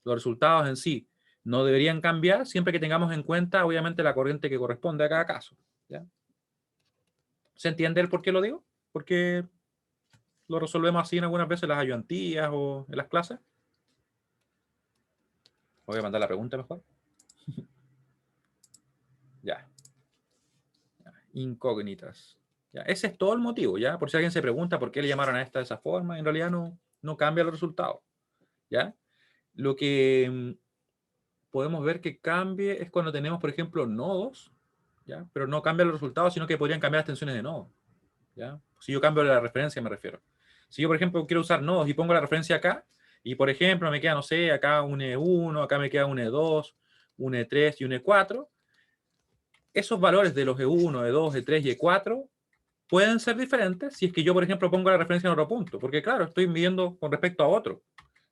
Los resultados en sí no deberían cambiar siempre que tengamos en cuenta, obviamente, la corriente que corresponde a cada caso. ¿Ya? ¿Se entiende el por qué lo digo? Porque lo resolvemos así en algunas veces en las ayudantías o en las clases. Voy a mandar la pregunta mejor. Ya. Incógnitas. Ya. Ese es todo el motivo, ¿ya? Por si alguien se pregunta por qué le llamaron a esta de esa forma, en realidad no cambia los resultados, ¿ya? Lo que podemos ver que cambie es cuando tenemos, por ejemplo, nodos, ¿ya? Pero no cambia los resultados, sino que podrían cambiar las tensiones de nodos, ¿ya? Si yo cambio la referencia, me refiero. Si yo, por ejemplo, quiero usar nodos y pongo la referencia acá, y por ejemplo me queda, no sé, acá un E1, acá me queda un E2, un E3 y un E4, esos valores de los E1, E2, E3 y E4 pueden ser diferentes si es que yo, por ejemplo, pongo la referencia en otro punto, porque claro, estoy midiendo con respecto a otro.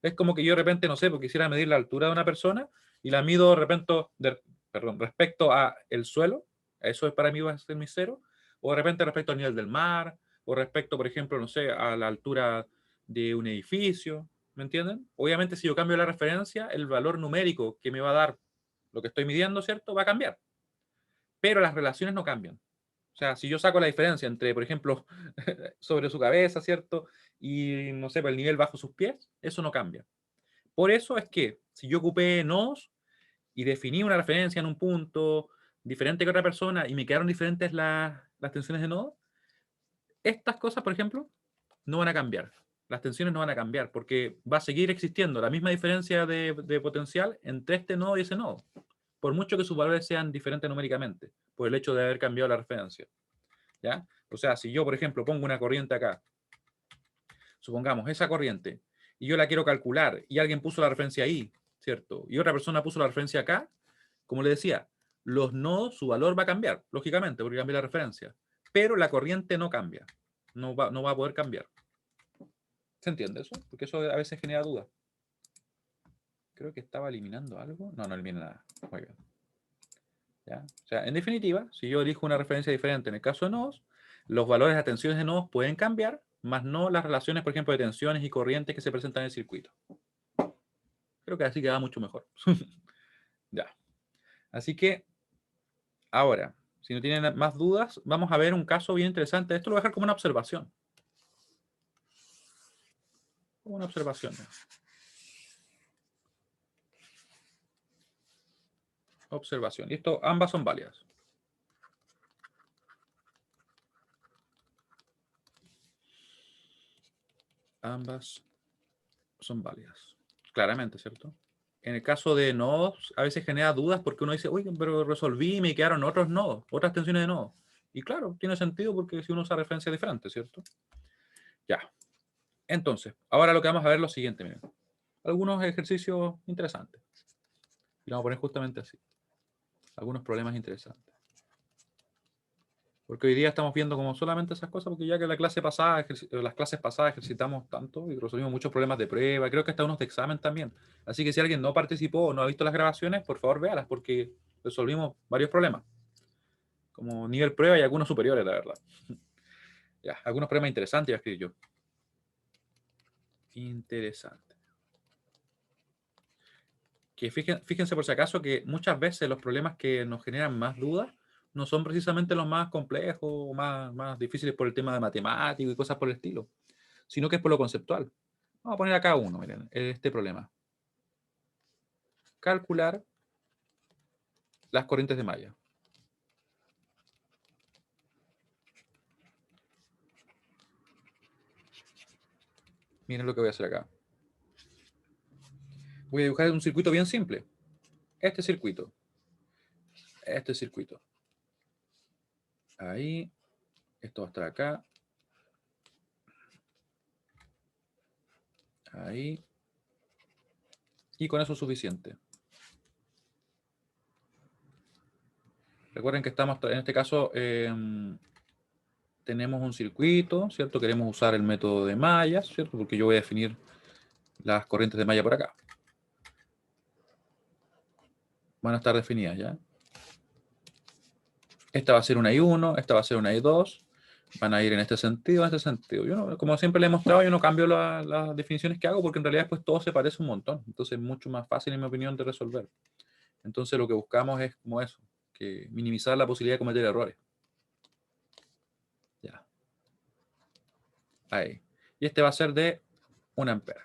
Es como que yo de repente, no sé, porque quisiera medir la altura de una persona y la mido respecto a el suelo, eso es para mí va a ser mi cero, o de repente respecto al nivel del mar, o respecto, por ejemplo, no sé, a la altura de un edificio, ¿me entienden? Obviamente si yo cambio la referencia, el valor numérico que me va a dar lo que estoy midiendo, ¿cierto? Va a cambiar, pero las relaciones no cambian. O sea, si yo saco la diferencia entre, por ejemplo, sobre su cabeza, ¿cierto? Y, no sé, el nivel bajo sus pies, eso no cambia. Por eso es que si yo ocupé nodos y definí una referencia en un punto diferente que otra persona y me quedaron diferentes las tensiones de nodo, estas cosas, por ejemplo, no van a cambiar. Las tensiones no van a cambiar porque va a seguir existiendo la misma diferencia de potencial entre este nodo y ese nodo. por mucho que sus valores sean diferentes numéricamente, por el hecho de haber cambiado la referencia. ¿Ya? O sea, si yo, por ejemplo, pongo una corriente acá, supongamos esa corriente, y yo la quiero calcular, y alguien puso la referencia ahí, ¿cierto? Y otra persona puso la referencia acá, como le decía, los nodos, su valor va a cambiar, lógicamente, porque cambia la referencia, pero la corriente no cambia, no va a poder cambiar. ¿Se entiende eso? Porque eso a veces genera dudas. Creo que estaba eliminando algo. No elimina nada. Muy bien. ¿Ya? O sea, en definitiva, si yo elijo una referencia diferente en el caso de nodos, los valores de tensiones de nodos pueden cambiar, más no las relaciones, por ejemplo, de tensiones y corrientes que se presentan en el circuito. Creo que así queda mucho mejor. Ya. Así que, ahora, si no tienen más dudas, vamos a ver un caso bien interesante. Esto lo voy a dejar como una observación. Como una observación. Observación. Y esto, ambas son válidas. Ambas son válidas. Claramente, ¿cierto? En el caso de nodos, a veces genera dudas porque uno dice, oye, pero resolví y me quedaron otros nodos, otras tensiones de nodos. Y claro, tiene sentido porque si uno usa referencias diferentes, ¿cierto? Ya. Entonces, ahora lo que vamos a ver es lo siguiente, miren. Algunos ejercicios interesantes. Y lo vamos a poner justamente así. Algunos problemas interesantes. Porque hoy día estamos viendo como solamente esas cosas, porque ya que la clase pasada, las clases pasadas ejercitamos tanto y resolvimos muchos problemas de prueba, creo que hasta unos de examen también. Así que si alguien no participó o no ha visto las grabaciones, por favor véalas, porque resolvimos varios problemas. Como nivel prueba y algunos superiores, la verdad. Ya, algunos problemas interesantes, ya escribí yo. Interesante. Que fíjense por si acaso que muchas veces los problemas que nos generan más dudas no son precisamente los más complejos o más difíciles por el tema de matemático y cosas por el estilo, sino que es por lo conceptual. Vamos a poner acá uno, miren, este problema. Calcular las corrientes de malla. Miren lo que voy a hacer acá. Voy a dibujar un circuito bien simple. Este circuito. Este circuito. Ahí. Esto va a estar acá. Ahí. Y con eso es suficiente. Recuerden que estamos, en este caso, tenemos un circuito, ¿cierto? Queremos usar el método de mallas, ¿cierto? Porque yo voy a definir las corrientes de malla por acá. Van a estar definidas ya. Esta va a ser una I1, esta va a ser una I2. Van a ir en este sentido, en este sentido. Yo no, como siempre le he mostrado, yo no cambio las definiciones que hago porque en realidad pues todo se parece un montón. Entonces es mucho más fácil, en mi opinión, de resolver. Entonces lo que buscamos es como eso, que minimizar la posibilidad de cometer errores. Ya. Ahí. Y este va a ser de 1 ampere.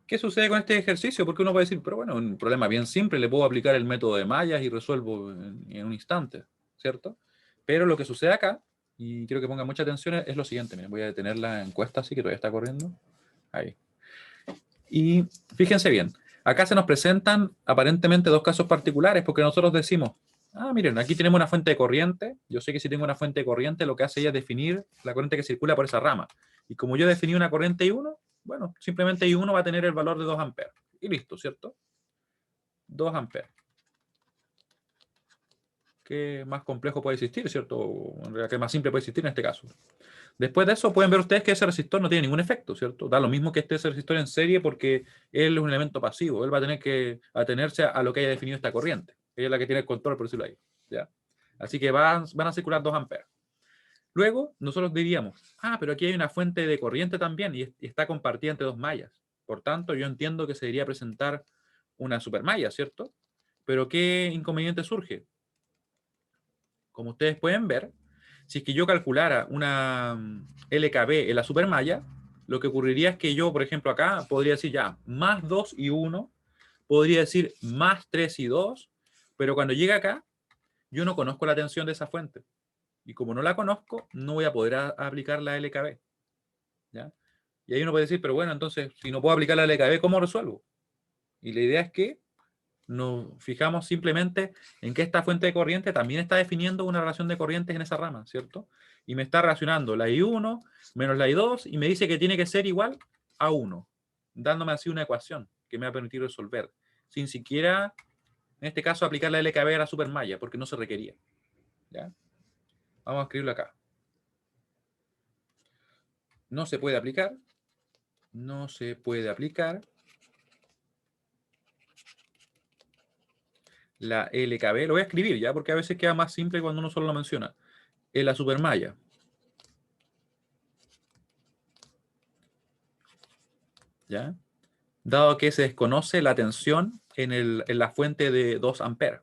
¿Qué sucede con este ejercicio? Porque uno puede decir, pero bueno, un problema bien simple, le puedo aplicar el método de mallas y resuelvo en un instante, ¿cierto? Pero lo que sucede acá, y quiero que pongan mucha atención, es lo siguiente. Miren, voy a detener la encuesta así que todavía está corriendo. Ahí. Y fíjense bien, acá se nos presentan aparentemente dos casos particulares porque nosotros decimos, ah, miren, aquí tenemos una fuente de corriente. Yo sé que si tengo una fuente de corriente, lo que hace ella es definir la corriente que circula por esa rama. Y como yo definí una corriente I1, bueno, simplemente I1 va a tener el valor de 2 amperes. Y listo, ¿cierto? 2 amperes. ¿Qué más complejo puede existir, cierto? En realidad, ¿qué más simple puede existir en este caso? Después de eso, pueden ver ustedes que ese resistor no tiene ningún efecto, ¿cierto? Da lo mismo que ese resistor en serie porque él es un elemento pasivo. Él va a tener que atenerse a lo que haya definido esta corriente. Ella es la que tiene el control, por decirlo ahí. ¿Ya? Así que van a circular 2 amperes. Luego, nosotros diríamos, ah, pero aquí hay una fuente de corriente también y está compartida entre dos mallas. Por tanto, yo entiendo que se debería presentar una supermalla, ¿cierto? Pero ¿qué inconveniente surge? Como ustedes pueden ver, si es que yo calculara una LKB en la supermalla, lo que ocurriría es que yo, por ejemplo, acá podría decir ya más 2 y 1, podría decir más 3 y 2, pero cuando llegue acá, yo no conozco la tensión de esa fuente. Y como no la conozco, no voy a poder aplicar la LKB. ¿Ya? Y ahí uno puede decir, pero bueno, entonces, si no puedo aplicar la LKB, ¿cómo resuelvo? Y la idea es que nos fijamos simplemente en que esta fuente de corriente también está definiendo una relación de corrientes en esa rama, ¿cierto? Y me está relacionando la I1 menos la I2 y me dice que tiene que ser igual a 1, dándome así una ecuación que me va a permitir resolver, sin siquiera, en este caso, aplicar la LKB a la supermalla, porque no se requería. ¿Ya? Vamos a escribirlo acá. No se puede aplicar. No se puede aplicar la LKB. Lo voy a escribir ya, porque a veces queda más simple cuando uno solo lo menciona. En la supermalla. ¿Ya? Dado que se desconoce la tensión en la fuente de 2 amperes.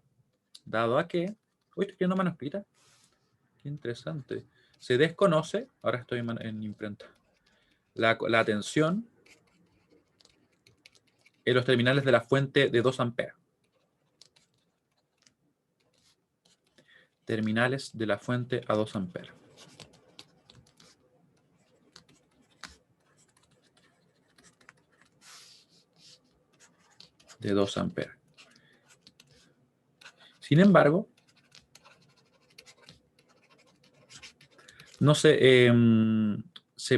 Dado a que... Uy, estoy escribiendo manuscrita. Qué interesante. Se desconoce, ahora estoy en imprenta, la tensión en los terminales de la fuente de 2 amperes. Terminales de la fuente a 2 amperes. De 2 amperes. Sin embargo, no se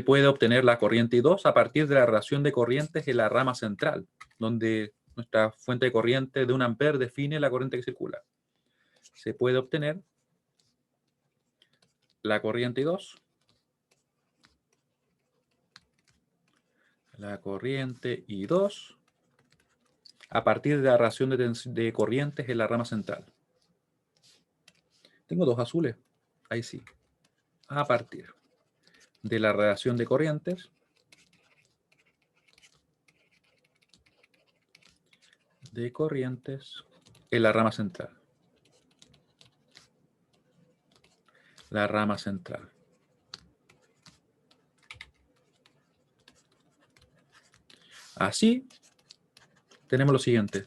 puede obtener la corriente I2 a partir de la relación de corrientes en la rama central, donde nuestra fuente de corriente de 1 ampere define la corriente que circula. Se puede obtener la corriente I2, a partir de la relación de corrientes en la rama central. Tengo 2 azules, ahí sí. A partir de la relación de corrientes en la rama central. La rama central. Así, tenemos lo siguiente.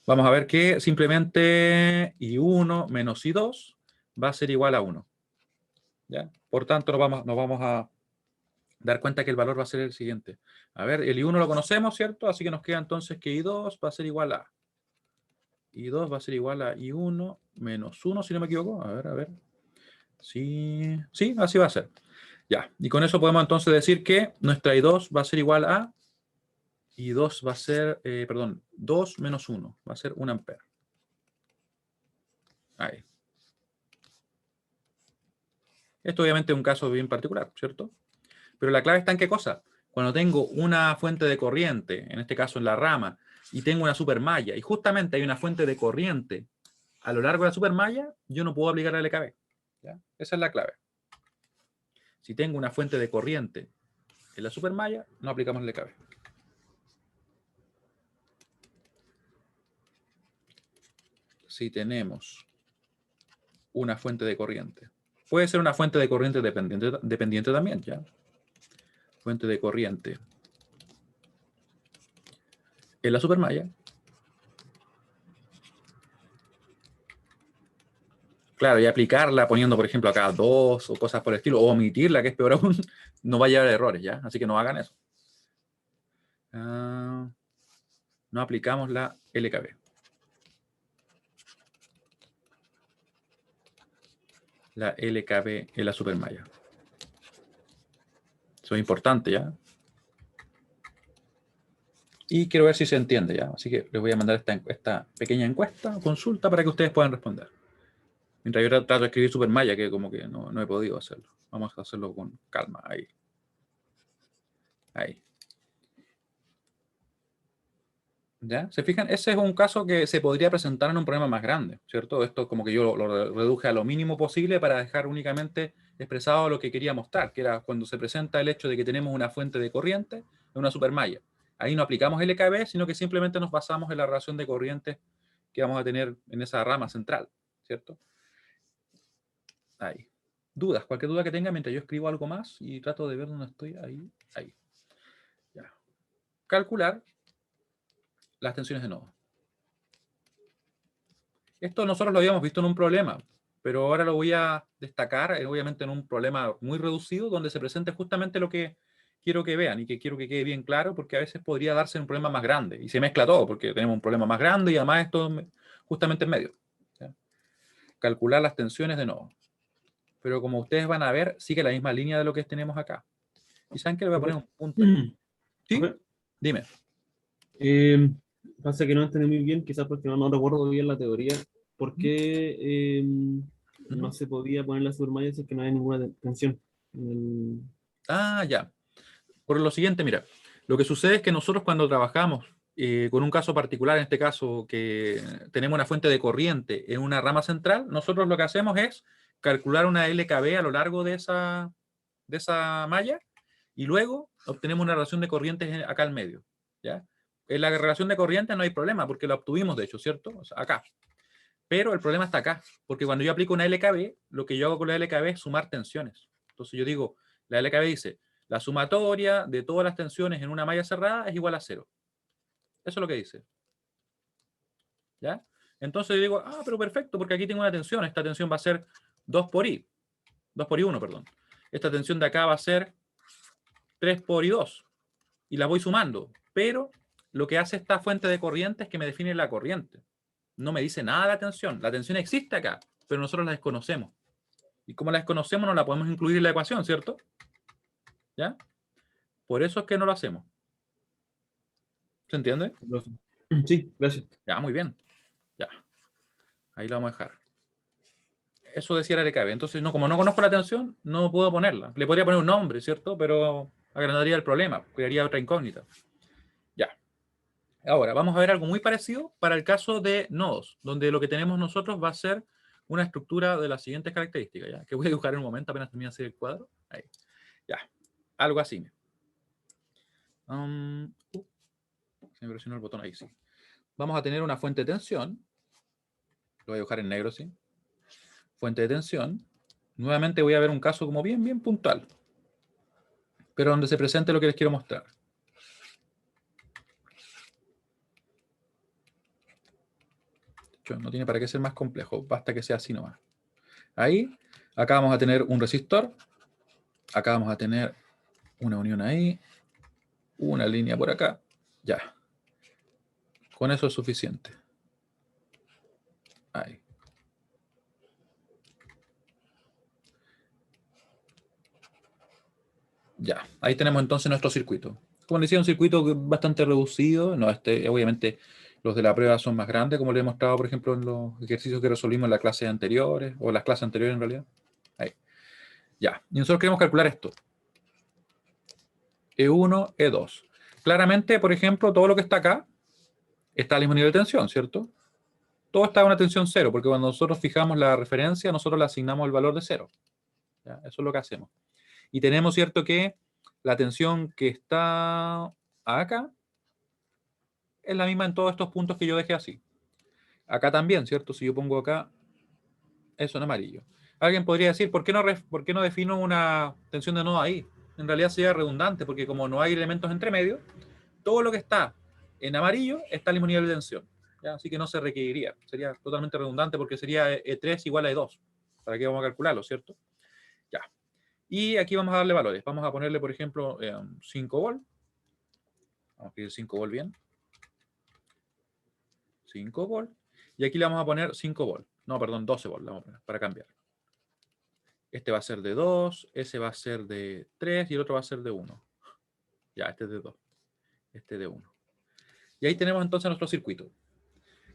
Vamos a ver que simplemente I1 menos I2 va a ser igual a 1. ¿Ya? Por tanto, nos vamos a dar cuenta que el valor va a ser el siguiente. A ver, el I1 lo conocemos, ¿cierto? Así que nos queda entonces que I2 va a ser igual a... I2 va a ser igual a I1 menos 1, si no me equivoco. A ver. Sí, sí, así va a ser. Ya, y con eso podemos entonces decir que nuestra I2 va a ser igual a... I2 va a ser, 2 menos 1, va a ser 1 ampere. Ahí. Esto obviamente es un caso bien particular, ¿cierto? Pero la clave está en qué cosa. Cuando tengo una fuente de corriente, en este caso en la rama, y tengo una supermalla, y justamente hay una fuente de corriente a lo largo de la supermalla, yo no puedo aplicar el LKB. ¿Ya? Esa es la clave. Si tengo una fuente de corriente en la supermalla, no aplicamos el LKB. Si tenemos una fuente de corriente, puede ser una fuente de corriente dependiente también, ¿ya? Fuente de corriente en la supermalla. Claro, y aplicarla poniendo, por ejemplo, acá 2 o cosas por el estilo, o omitirla, que es peor aún, no va a llevar errores, ¿ya? Así que no hagan eso. No aplicamos la LKB. La LKB en la supermalla. Eso es importante, ¿ya? Y quiero ver si se entiende, ¿ya? Así que les voy a mandar esta pequeña encuesta, consulta, para que ustedes puedan responder. Mientras yo trato de escribir supermalla, que como que no he podido hacerlo. Vamos a hacerlo con calma, ahí. Ahí. ¿Ya? ¿Se fijan? Ese es un caso que se podría presentar en un problema más grande, ¿cierto? Esto como que yo lo reduje a lo mínimo posible para dejar únicamente expresado lo que quería mostrar, que era cuando se presenta el hecho de que tenemos una fuente de corriente en una supermalla. Ahí no aplicamos LKB, sino que simplemente nos basamos en la relación de corrientes que vamos a tener en esa rama central, ¿cierto? Ahí. Dudas, cualquier duda que tenga mientras yo escribo algo más y trato de ver dónde estoy, ahí. Ya. Calcular las tensiones de nodo. Esto nosotros lo habíamos visto en un problema, pero ahora lo voy a destacar, obviamente en un problema muy reducido, donde se presente justamente lo que quiero que vean y que quiero que quede bien claro, porque a veces podría darse un problema más grande y se mezcla todo, porque tenemos un problema más grande y además esto justamente en medio. ¿Ya? Calcular las tensiones de nodo. Pero como ustedes van a ver, sigue la misma línea de lo que tenemos acá. Y saben que le voy a poner un punto ahí. ¿Sí? Profe, Dime. eh, pasa que no entendí muy bien, quizás porque no recuerdo bien la teoría. ¿Por qué no se podía poner la supermalla si es que no hay ninguna tensión? Ah, ya. Por lo siguiente, mira, lo que sucede es que nosotros cuando trabajamos con un caso particular, en este caso que tenemos una fuente de corriente en una rama central, nosotros lo que hacemos es calcular una LKB a lo largo de esa malla y luego obtenemos una relación de corrientes acá al medio. ¿Ya? En la relación de corrientes no hay problema porque la obtuvimos, de hecho, ¿cierto? O sea, acá. Pero el problema está acá, porque cuando yo aplico una LKB, lo que yo hago con la LKB es sumar tensiones. Entonces yo digo, la LKB dice, la sumatoria de todas las tensiones en una malla cerrada es igual a 0. Eso es lo que dice. ¿Ya? Entonces yo digo, pero perfecto, porque aquí tengo una tensión. Esta tensión va a ser 2 por I. 2 por I1, perdón. Esta tensión de acá va a ser 3 por I2. Y la voy sumando. Pero lo que hace esta fuente de corriente es que me define la corriente. No me dice nada de la tensión. La tensión existe acá, pero nosotros la desconocemos. Y como la desconocemos, no la podemos incluir en la ecuación, ¿cierto? ¿Ya? Por eso es que no lo hacemos. ¿Se entiende? Sí, gracias. Ya, muy bien. Ya. Ahí lo vamos a dejar. Eso decía la LKB. Entonces, no, como no conozco la tensión, no puedo ponerla. Le podría poner un nombre, ¿cierto? Pero agrandaría el problema, crearía otra incógnita. Ya. Ahora, vamos a ver algo muy parecido para el caso de nodos, donde lo que tenemos nosotros va a ser una estructura de las siguientes características, ¿ya? Que voy a dibujar en un momento, apenas termine de hacer el cuadro. Ahí. Ya. Algo así. Se me presionó el botón ahí, sí. Vamos a tener una fuente de tensión. Lo voy a dibujar en negro, sí. Fuente de tensión. Nuevamente voy a ver un caso como bien puntual, pero donde se presente lo que les quiero mostrar. De hecho, no tiene para qué ser más complejo, basta que sea así nomás. Ahí, acá vamos a tener un resistor, acá vamos a tener una unión ahí, una línea por acá, ya. Con eso es suficiente. Ahí. Ya, ahí tenemos entonces nuestro circuito. Como les decía, un circuito bastante reducido. No, obviamente los de la prueba son más grandes, como les he mostrado, por ejemplo, en los ejercicios que resolvimos en las clases anteriores, o las clases anteriores en realidad. Ahí. Ya, y nosotros queremos calcular esto. E1, E2. Claramente, por ejemplo, todo lo que está acá está al mismo nivel de tensión, ¿cierto? Todo está a una tensión 0, porque cuando nosotros fijamos la referencia, nosotros le asignamos el valor de 0. ¿Ya? Eso es lo que hacemos. Y tenemos, ¿cierto?, que la tensión que está acá es la misma en todos estos puntos que yo dejé así. Acá también, ¿cierto? Si yo pongo acá eso en amarillo. Alguien podría decir, ¿por qué no defino una tensión de nodo ahí? En realidad sería redundante, porque como no hay elementos entre medio, todo lo que está en amarillo está al mismo nivel de tensión. ¿Ya? Así que no se requeriría. Sería totalmente redundante porque sería E3 igual a E2. ¿Para qué vamos a calcularlo, cierto? Ya. Y aquí vamos a darle valores. Vamos a ponerle, por ejemplo, 5 volt. Vamos a escribir 5 volt bien. 5 volt. Y aquí le vamos a poner 5 volt. No, perdón, 12 volt. Vamos a poner para cambiar. Este va a ser de 2, ese va a ser de 3 y el otro va a ser de 1. Ya, este es de 2. Este de 1. Y ahí tenemos entonces nuestro circuito.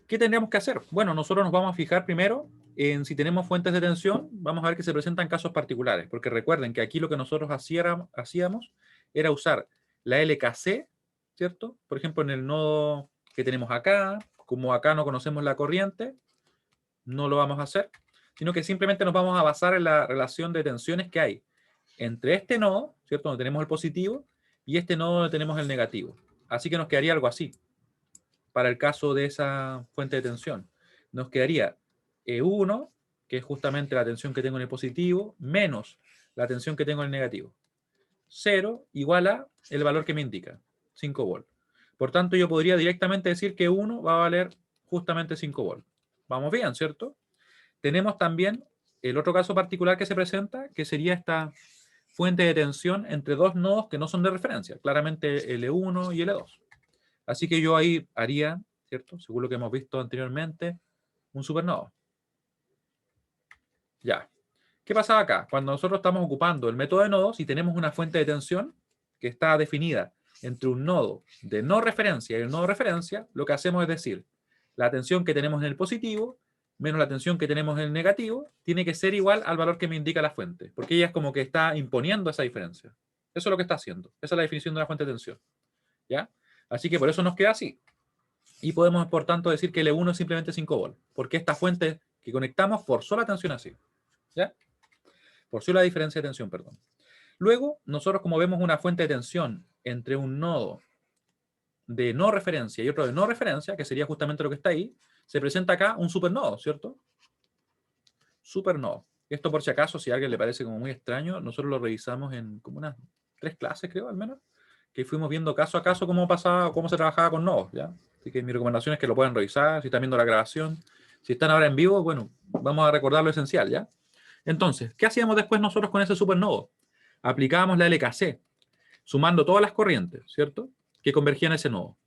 ¿Qué tendríamos que hacer? Bueno, nosotros nos vamos a fijar primero en si tenemos fuentes de tensión. Vamos a ver que se presentan casos particulares, porque recuerden que aquí lo que nosotros hacíamos era usar la LKC, ¿cierto? Por ejemplo, en el nodo que tenemos acá, como acá no conocemos la corriente, no lo vamos a hacer, sino que simplemente nos vamos a basar en la relación de tensiones que hay entre este nodo, ¿cierto?, donde tenemos el positivo, y este nodo donde tenemos el negativo. Así que nos quedaría algo así. Para el caso de esa fuente de tensión, nos quedaría E1, que es justamente la tensión que tengo en el positivo, menos la tensión que tengo en el negativo. 0 igual a el valor que me indica, 5 volt. Por tanto, yo podría directamente decir que 1 va a valer justamente 5 volt. Vamos bien, ¿cierto? Tenemos también el otro caso particular que se presenta, que sería esta fuente de tensión entre dos nodos que no son de referencia, claramente L1 y L2. Así que yo ahí haría, ¿cierto? Según lo que hemos visto anteriormente, un supernodo. Ya. ¿Qué pasaba acá? Cuando nosotros estamos ocupando el método de nodos y tenemos una fuente de tensión que está definida entre un nodo de no referencia y el nodo de referencia, lo que hacemos es decir, la tensión que tenemos en el positivo menos la tensión que tenemos en el negativo tiene que ser igual al valor que me indica la fuente, porque ella es como que está imponiendo esa diferencia. Eso es lo que está haciendo. Esa es la definición de una fuente de tensión. ¿Ya? Así que por eso nos queda así. Y podemos, por tanto, decir que L1 es simplemente 5 volts, porque esta fuente que conectamos forzó la tensión así. ¿Ya? Forzó la diferencia de tensión, perdón. Luego, nosotros como vemos una fuente de tensión entre un nodo de no referencia y otro de no referencia, que sería justamente lo que está ahí, se presenta acá un supernodo, ¿cierto? Supernodo. Esto por si acaso, si a alguien le parece como muy extraño, nosotros lo revisamos en como unas 3 clases, creo, al menos, que fuimos viendo caso a caso cómo pasaba, cómo se trabajaba con nodos, ¿ya? Así que mi recomendación es que lo puedan revisar, si están viendo la grabación. Si están ahora en vivo, bueno, vamos a recordar lo esencial, ¿ya? Entonces, ¿qué hacíamos después nosotros con ese supernodo? Aplicábamos la LKC, sumando todas las corrientes, ¿cierto? Que convergían a ese nodo.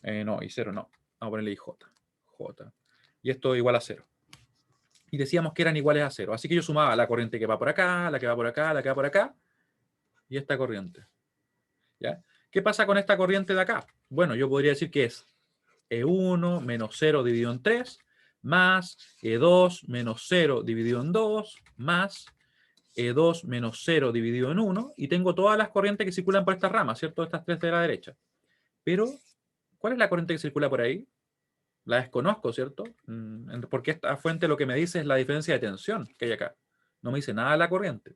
No, y 0 no. Vamos a ponerle IJ. J. Y esto igual a 0. Y decíamos que eran iguales a 0. Así que yo sumaba la corriente que va por acá, la que va por acá, la que va por acá, y esta corriente. ¿Ya? ¿Qué pasa con esta corriente de acá? Bueno, yo podría decir que es E1 menos 0 dividido en 3, más E2 menos 0 dividido en 2, más E2 menos 0 dividido en 1, y tengo todas las corrientes que circulan por estas ramas, ¿cierto? Estas tres de la derecha. Pero, ¿cuál es la corriente que circula por ahí? La desconozco, ¿cierto? Porque esta fuente lo que me dice es la diferencia de tensión que hay acá. No me dice nada de la corriente.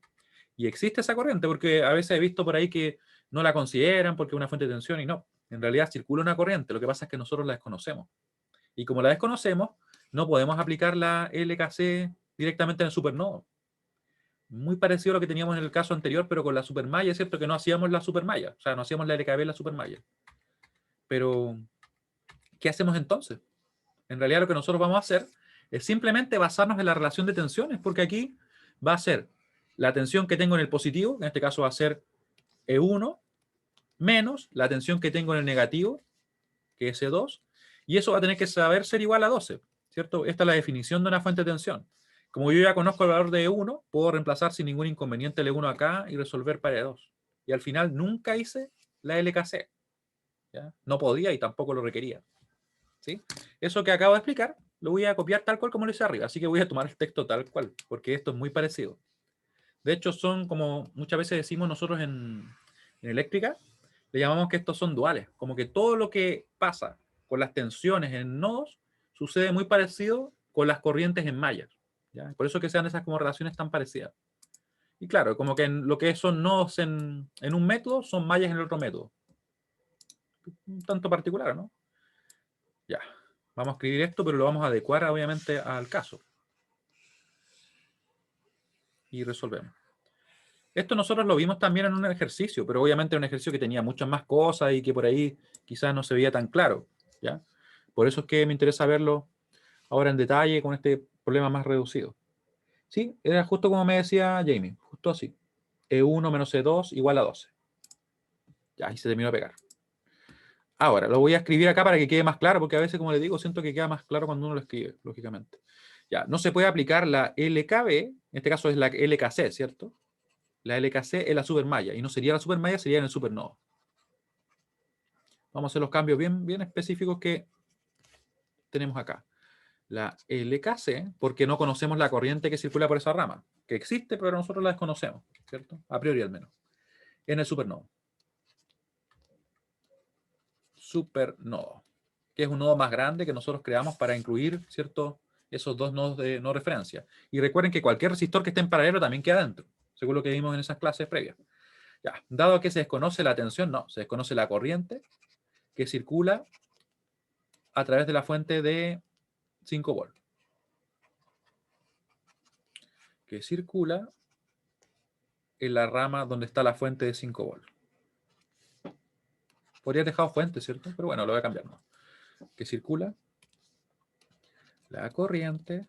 Y existe esa corriente porque a veces he visto por ahí que no la consideran porque es una fuente de tensión y no. En realidad circula una corriente. Lo que pasa es que nosotros la desconocemos. Y como la desconocemos, no podemos aplicar la LKC directamente en el supernodo. Muy parecido a lo que teníamos en el caso anterior, pero con la supermalla, es cierto que no hacíamos la supermalla. O sea, no hacíamos la LKB en la supermalla. Pero, ¿qué hacemos entonces? En realidad lo que nosotros vamos a hacer es simplemente basarnos en la relación de tensiones, porque aquí va a ser la tensión que tengo en el positivo, en este caso va a ser E1, menos la tensión que tengo en el negativo, que es E2, y eso va a tener que saber ser igual a 12, ¿cierto? Esta es la definición de una fuente de tensión. Como yo ya conozco el valor de E1, puedo reemplazar sin ningún inconveniente el E1 acá y resolver para E2. Y al final nunca hice la LKC. ¿Ya? No podía y tampoco lo requería. ¿Sí? Eso que acabo de explicar lo voy a copiar tal cual como lo hice arriba, así que voy a tomar el texto tal cual, porque esto es muy parecido. De hecho, son como muchas veces decimos nosotros en eléctrica, le llamamos que estos son duales, como que todo lo que pasa con las tensiones en nodos sucede muy parecido con las corrientes en mallas. ¿Ya? Por eso que sean esas como relaciones tan parecidas. Y claro, como que en lo que son nodos en un método, son mallas en el otro método. Un tanto particular, ¿no? Ya. Vamos a escribir esto, pero lo vamos a adecuar obviamente al caso. Y resolvemos. Esto nosotros lo vimos también en un ejercicio, pero obviamente un ejercicio que tenía muchas más cosas y que por ahí quizás no se veía tan claro. ¿Ya? Por eso es que me interesa verlo ahora en detalle con este problema más reducido. Sí, era justo como me decía Jamie, justo así. E1 menos E2 igual a 12. Ya, ahí se terminó de pegar. Ahora, lo voy a escribir acá para que quede más claro, porque a veces, como les digo, siento que queda más claro cuando uno lo escribe, lógicamente. Ya, no se puede aplicar la LKB, en este caso es la LKC, ¿cierto? La LKC es la supermalla, y no sería la supermalla, sería en el supernodo. Vamos a hacer los cambios bien específicos que tenemos acá. La LKC, porque no conocemos la corriente que circula por esa rama, que existe, pero nosotros la desconocemos, ¿cierto? A priori al menos. En el supernodo. Supernodo, que es un nodo más grande que nosotros creamos para incluir, ¿cierto?, esos dos nodos de no referencia. Y recuerden que cualquier resistor que esté en paralelo también queda dentro, según lo que vimos en esas clases previas. Ya, dado que se desconoce la tensión, no, se desconoce la corriente que circula a través de la fuente de 5 volts. Que circula en la rama donde está la fuente de 5 volts. Podría haber dejado fuente, ¿cierto? Pero bueno, lo voy a cambiar, ¿no? Que circula la corriente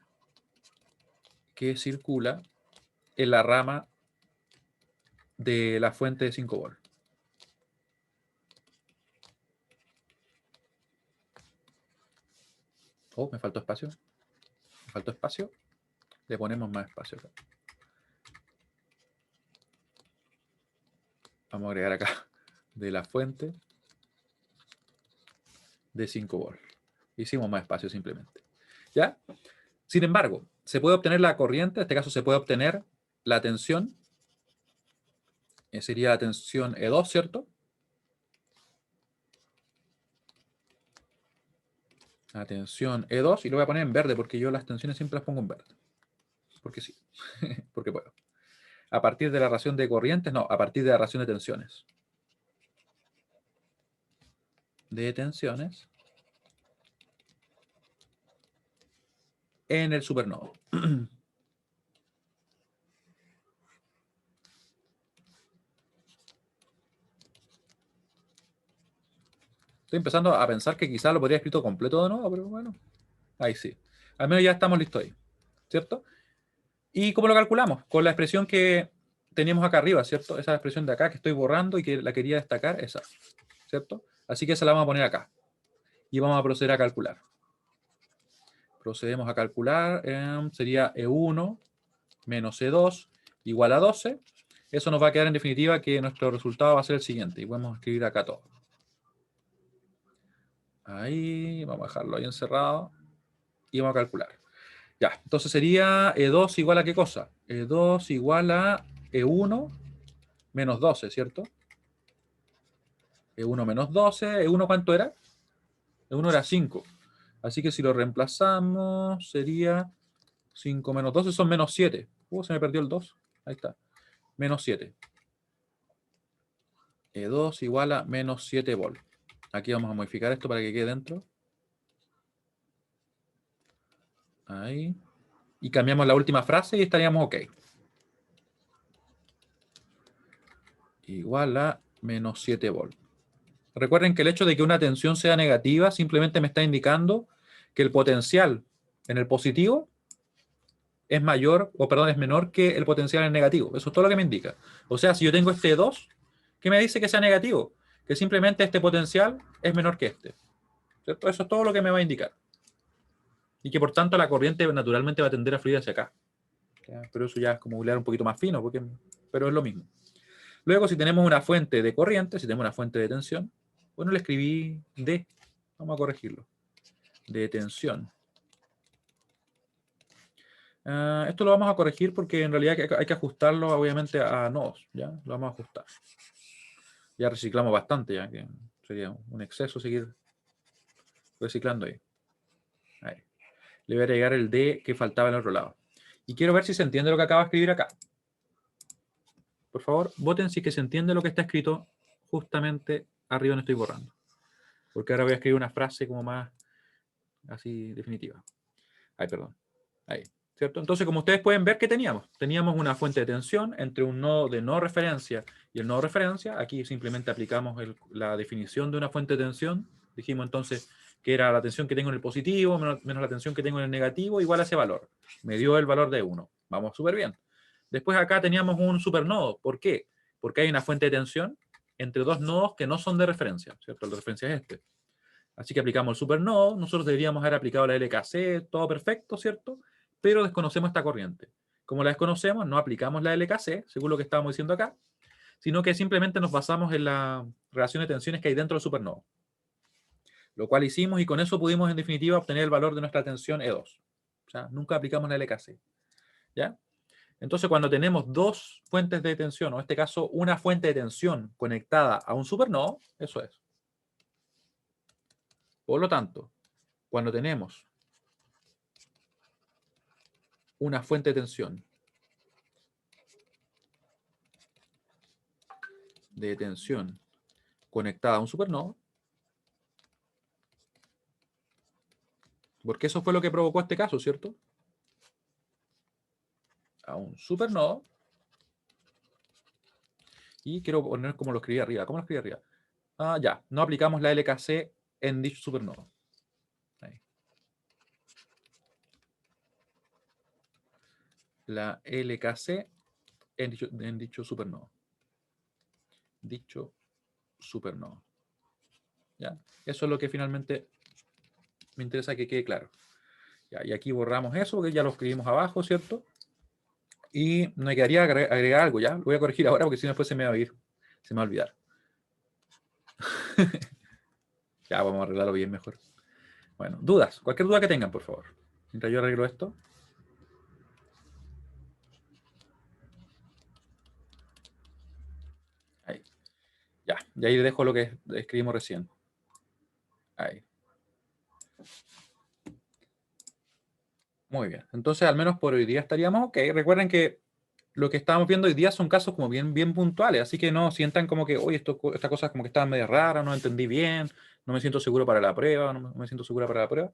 que circula en la rama de la fuente de 5 volts. Oh, me faltó espacio. Me faltó espacio. Le ponemos más espacio acá. Vamos a agregar acá de la fuente de 5 volts. Hicimos más espacio simplemente. ¿Ya? Sin embargo, se puede obtener la corriente, en este caso se puede obtener la tensión. Sería la tensión E2, ¿cierto? La tensión E2, y lo voy a poner en verde porque yo las tensiones siempre las pongo en verde. Porque sí, porque puedo. A partir de la relación de corrientes, no, a partir de la relación de tensiones. De tensiones en el supernodo. Estoy empezando a pensar que quizás lo podría haber escrito completo de nuevo, pero bueno, ahí sí. Al menos ya estamos listos ahí, ¿cierto? ¿Y cómo lo calculamos? Con la expresión que teníamos acá arriba, ¿cierto? Esa expresión de acá que estoy borrando y que la quería destacar, esa, ¿cierto? Así que esa la vamos a poner acá. Y vamos a proceder a calcular. Procedemos a calcular, sería E1 menos E2 igual a 12. Eso nos va a quedar en definitiva que nuestro resultado va a ser el siguiente. Y podemos escribir acá todo. Ahí, vamos a dejarlo ahí encerrado. Y vamos a calcular. Ya, entonces sería E2 igual a ¿qué cosa? E2 igual a E1 menos 12, ¿cierto? E1 menos 12. ¿E1 cuánto era? E1 era 5. Así que si lo reemplazamos, sería 5 menos 12 son menos 7. Se me perdió el 2. Ahí está. Menos 7. E2 igual a menos 7 volt. Aquí vamos a modificar esto para que quede dentro. Ahí. Y cambiamos la última frase y estaríamos OK. Igual a menos 7 volt. Recuerden que el hecho de que una tensión sea negativa simplemente me está indicando que el potencial en el positivo es mayor, o perdón, es menor que el potencial en negativo. Eso es todo lo que me indica. O sea, si yo tengo este 2, ¿qué me dice que sea negativo? Que simplemente este potencial es menor que este. ¿Cierto? Eso es todo lo que me va a indicar. Y que por tanto la corriente naturalmente va a tender a fluir hacia acá. ¿Ya? Pero eso ya es como un poquito más fino, pero es lo mismo. Luego, si tenemos una fuente de corriente, si tenemos una fuente de tensión, bueno, le escribí D. Vamos a corregirlo. De tensión. Esto lo vamos a corregir porque en realidad hay que ajustarlo obviamente a nodos. ¿Ya? Lo vamos a ajustar. Ya reciclamos bastante, ya que sería un exceso seguir reciclando ahí. Ahí. Le voy a agregar el D que faltaba en el otro lado. Y quiero ver si se entiende lo que acabo de escribir acá. Por favor, voten si que se entiende lo que está escrito justamente arriba donde estoy borrando. Porque ahora voy a escribir una frase como más así definitiva. Ay, perdón. Ahí. ¿Cierto? Entonces, como ustedes pueden ver, ¿qué teníamos? Teníamos una fuente de tensión entre un nodo de no referencia y el nodo de referencia. Aquí simplemente aplicamos la definición de una fuente de tensión. Dijimos entonces que era la tensión que tengo en el positivo menos la tensión que tengo en el negativo igual a ese valor. Me dio el valor de 1. Vamos súper bien. Después acá teníamos un supernodo. ¿Por qué? Porque hay una fuente de tensión entre dos nodos que no son de referencia. ¿Cierto? El de referencia es este. Así que aplicamos el supernodo. Nosotros deberíamos haber aplicado la LKC, todo perfecto, ¿cierto? Pero desconocemos esta corriente. Como la desconocemos, no aplicamos la LKC, según lo que estábamos diciendo acá, sino que simplemente nos basamos en la relación de tensiones que hay dentro del supernodo. Lo cual hicimos y con eso pudimos, en definitiva, obtener el valor de nuestra tensión E2. O sea, nunca aplicamos la LKC. ¿Ya? Entonces, cuando tenemos dos fuentes de tensión, o en este caso, una fuente de tensión conectada a un supernodo, eso es. Por lo tanto, cuando tenemos una fuente de tensión conectada a un supernodo, porque eso fue lo que provocó este caso, ¿cierto? A un supernodo. Y quiero poner como lo escribí arriba. ¿Cómo lo escribí arriba? Ya, no aplicamos la LKC en dicho supernodo. Ahí. La LKC en dicho supernodo. dicho supernova. ¿Ya? Eso es lo que finalmente me interesa que quede claro. Ya, y aquí borramos eso, porque ya lo escribimos abajo, ¿cierto? Y me quedaría agregar algo, ¿ya? Lo voy a corregir ahora porque si no después se me va a ir. Se me va a olvidar. Ya, vamos a arreglarlo bien mejor. Bueno, dudas. Cualquier duda que tengan, por favor. Mientras yo arreglo esto. Ahí. Ya, y ahí dejo lo que escribimos recién. Ahí. Muy bien. Entonces, al menos por hoy día estaríamos ok. Recuerden que lo que estábamos viendo hoy día son casos como bien puntuales, así que no sientan como que, oye, estas cosas como que estaban medio raras, no entendí bien, no me siento seguro para la prueba, no me siento segura para la prueba.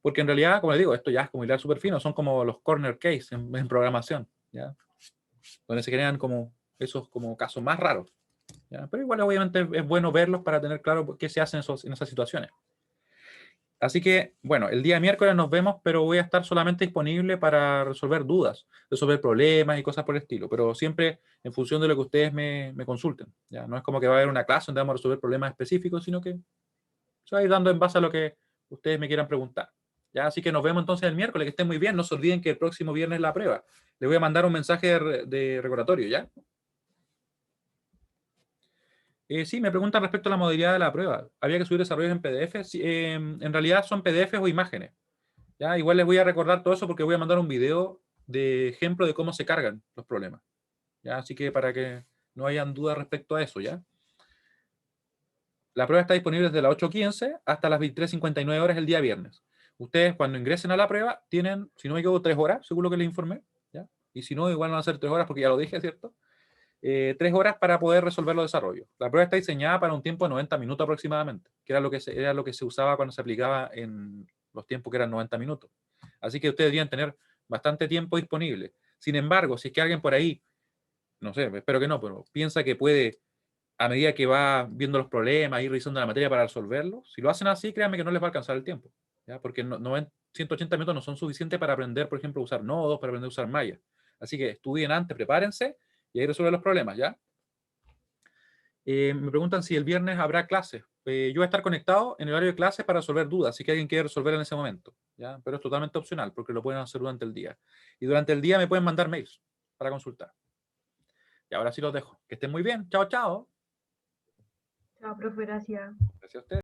Porque en realidad, como les digo, esto ya es como hilar súper fino, son como los corner case en programación, ¿ya? Donde se crean como esos como casos más raros, ¿ya? Pero igual obviamente es bueno verlos para tener claro qué se hace en esas situaciones. Así que, bueno, el día miércoles nos vemos, pero voy a estar solamente disponible para resolver dudas, resolver problemas y cosas por el estilo, pero siempre en función de lo que ustedes me consulten, ¿ya? No es como que va a haber una clase donde vamos a resolver problemas específicos, sino que se va a ir dando en base a lo que ustedes me quieran preguntar. ¿Ya? Así que nos vemos entonces el miércoles, que estén muy bien. No se olviden que el próximo viernes es la prueba. Les voy a mandar un mensaje de recordatorio, ¿ya? Sí, me preguntan respecto a la modalidad de la prueba. ¿Había que subir desarrollos en PDF? Sí, en realidad son PDFs o imágenes. ¿Ya? Igual les voy a recordar todo eso porque voy a mandar un video de ejemplo de cómo se cargan los problemas. ¿Ya? Así que para que no hayan dudas respecto a eso, ¿ya? La prueba está disponible desde las 8:15 hasta las 23:59 horas el día viernes. Ustedes cuando ingresen a la prueba tienen, si no me equivoco, 3 horas, según lo que les informé, ¿ya? Y si no, igual van a ser 3 horas porque ya lo dije, ¿cierto? 3 horas para poder resolver los desarrollos. La prueba está diseñada para un tiempo de 90 minutos aproximadamente, que era lo que se usaba cuando se aplicaba en los tiempos que eran 90 minutos. Así que ustedes deberían tener bastante tiempo disponible. Sin embargo, si es que alguien por ahí, no sé, espero que no, pero piensa que puede, a medida que va viendo los problemas, ir revisando la materia para resolverlos, si lo hacen así, créanme que no les va a alcanzar el tiempo, ¿ya? Porque 180 minutos no son suficientes para aprender, por ejemplo, a usar nodos, para aprender a usar mallas. Así que estudien antes, prepárense y ahí resuelven los problemas, ¿ya? Me preguntan si el viernes habrá clases. Yo voy a estar conectado en el horario de clases para resolver dudas, si que alguien quiere resolver en ese momento, ¿ya? Pero es totalmente opcional, porque lo pueden hacer durante el día. Y durante el día me pueden mandar mails para consultar. Y ahora sí los dejo. Que estén muy bien. Chao, chao. Chao, profe, gracias. Gracias a ustedes.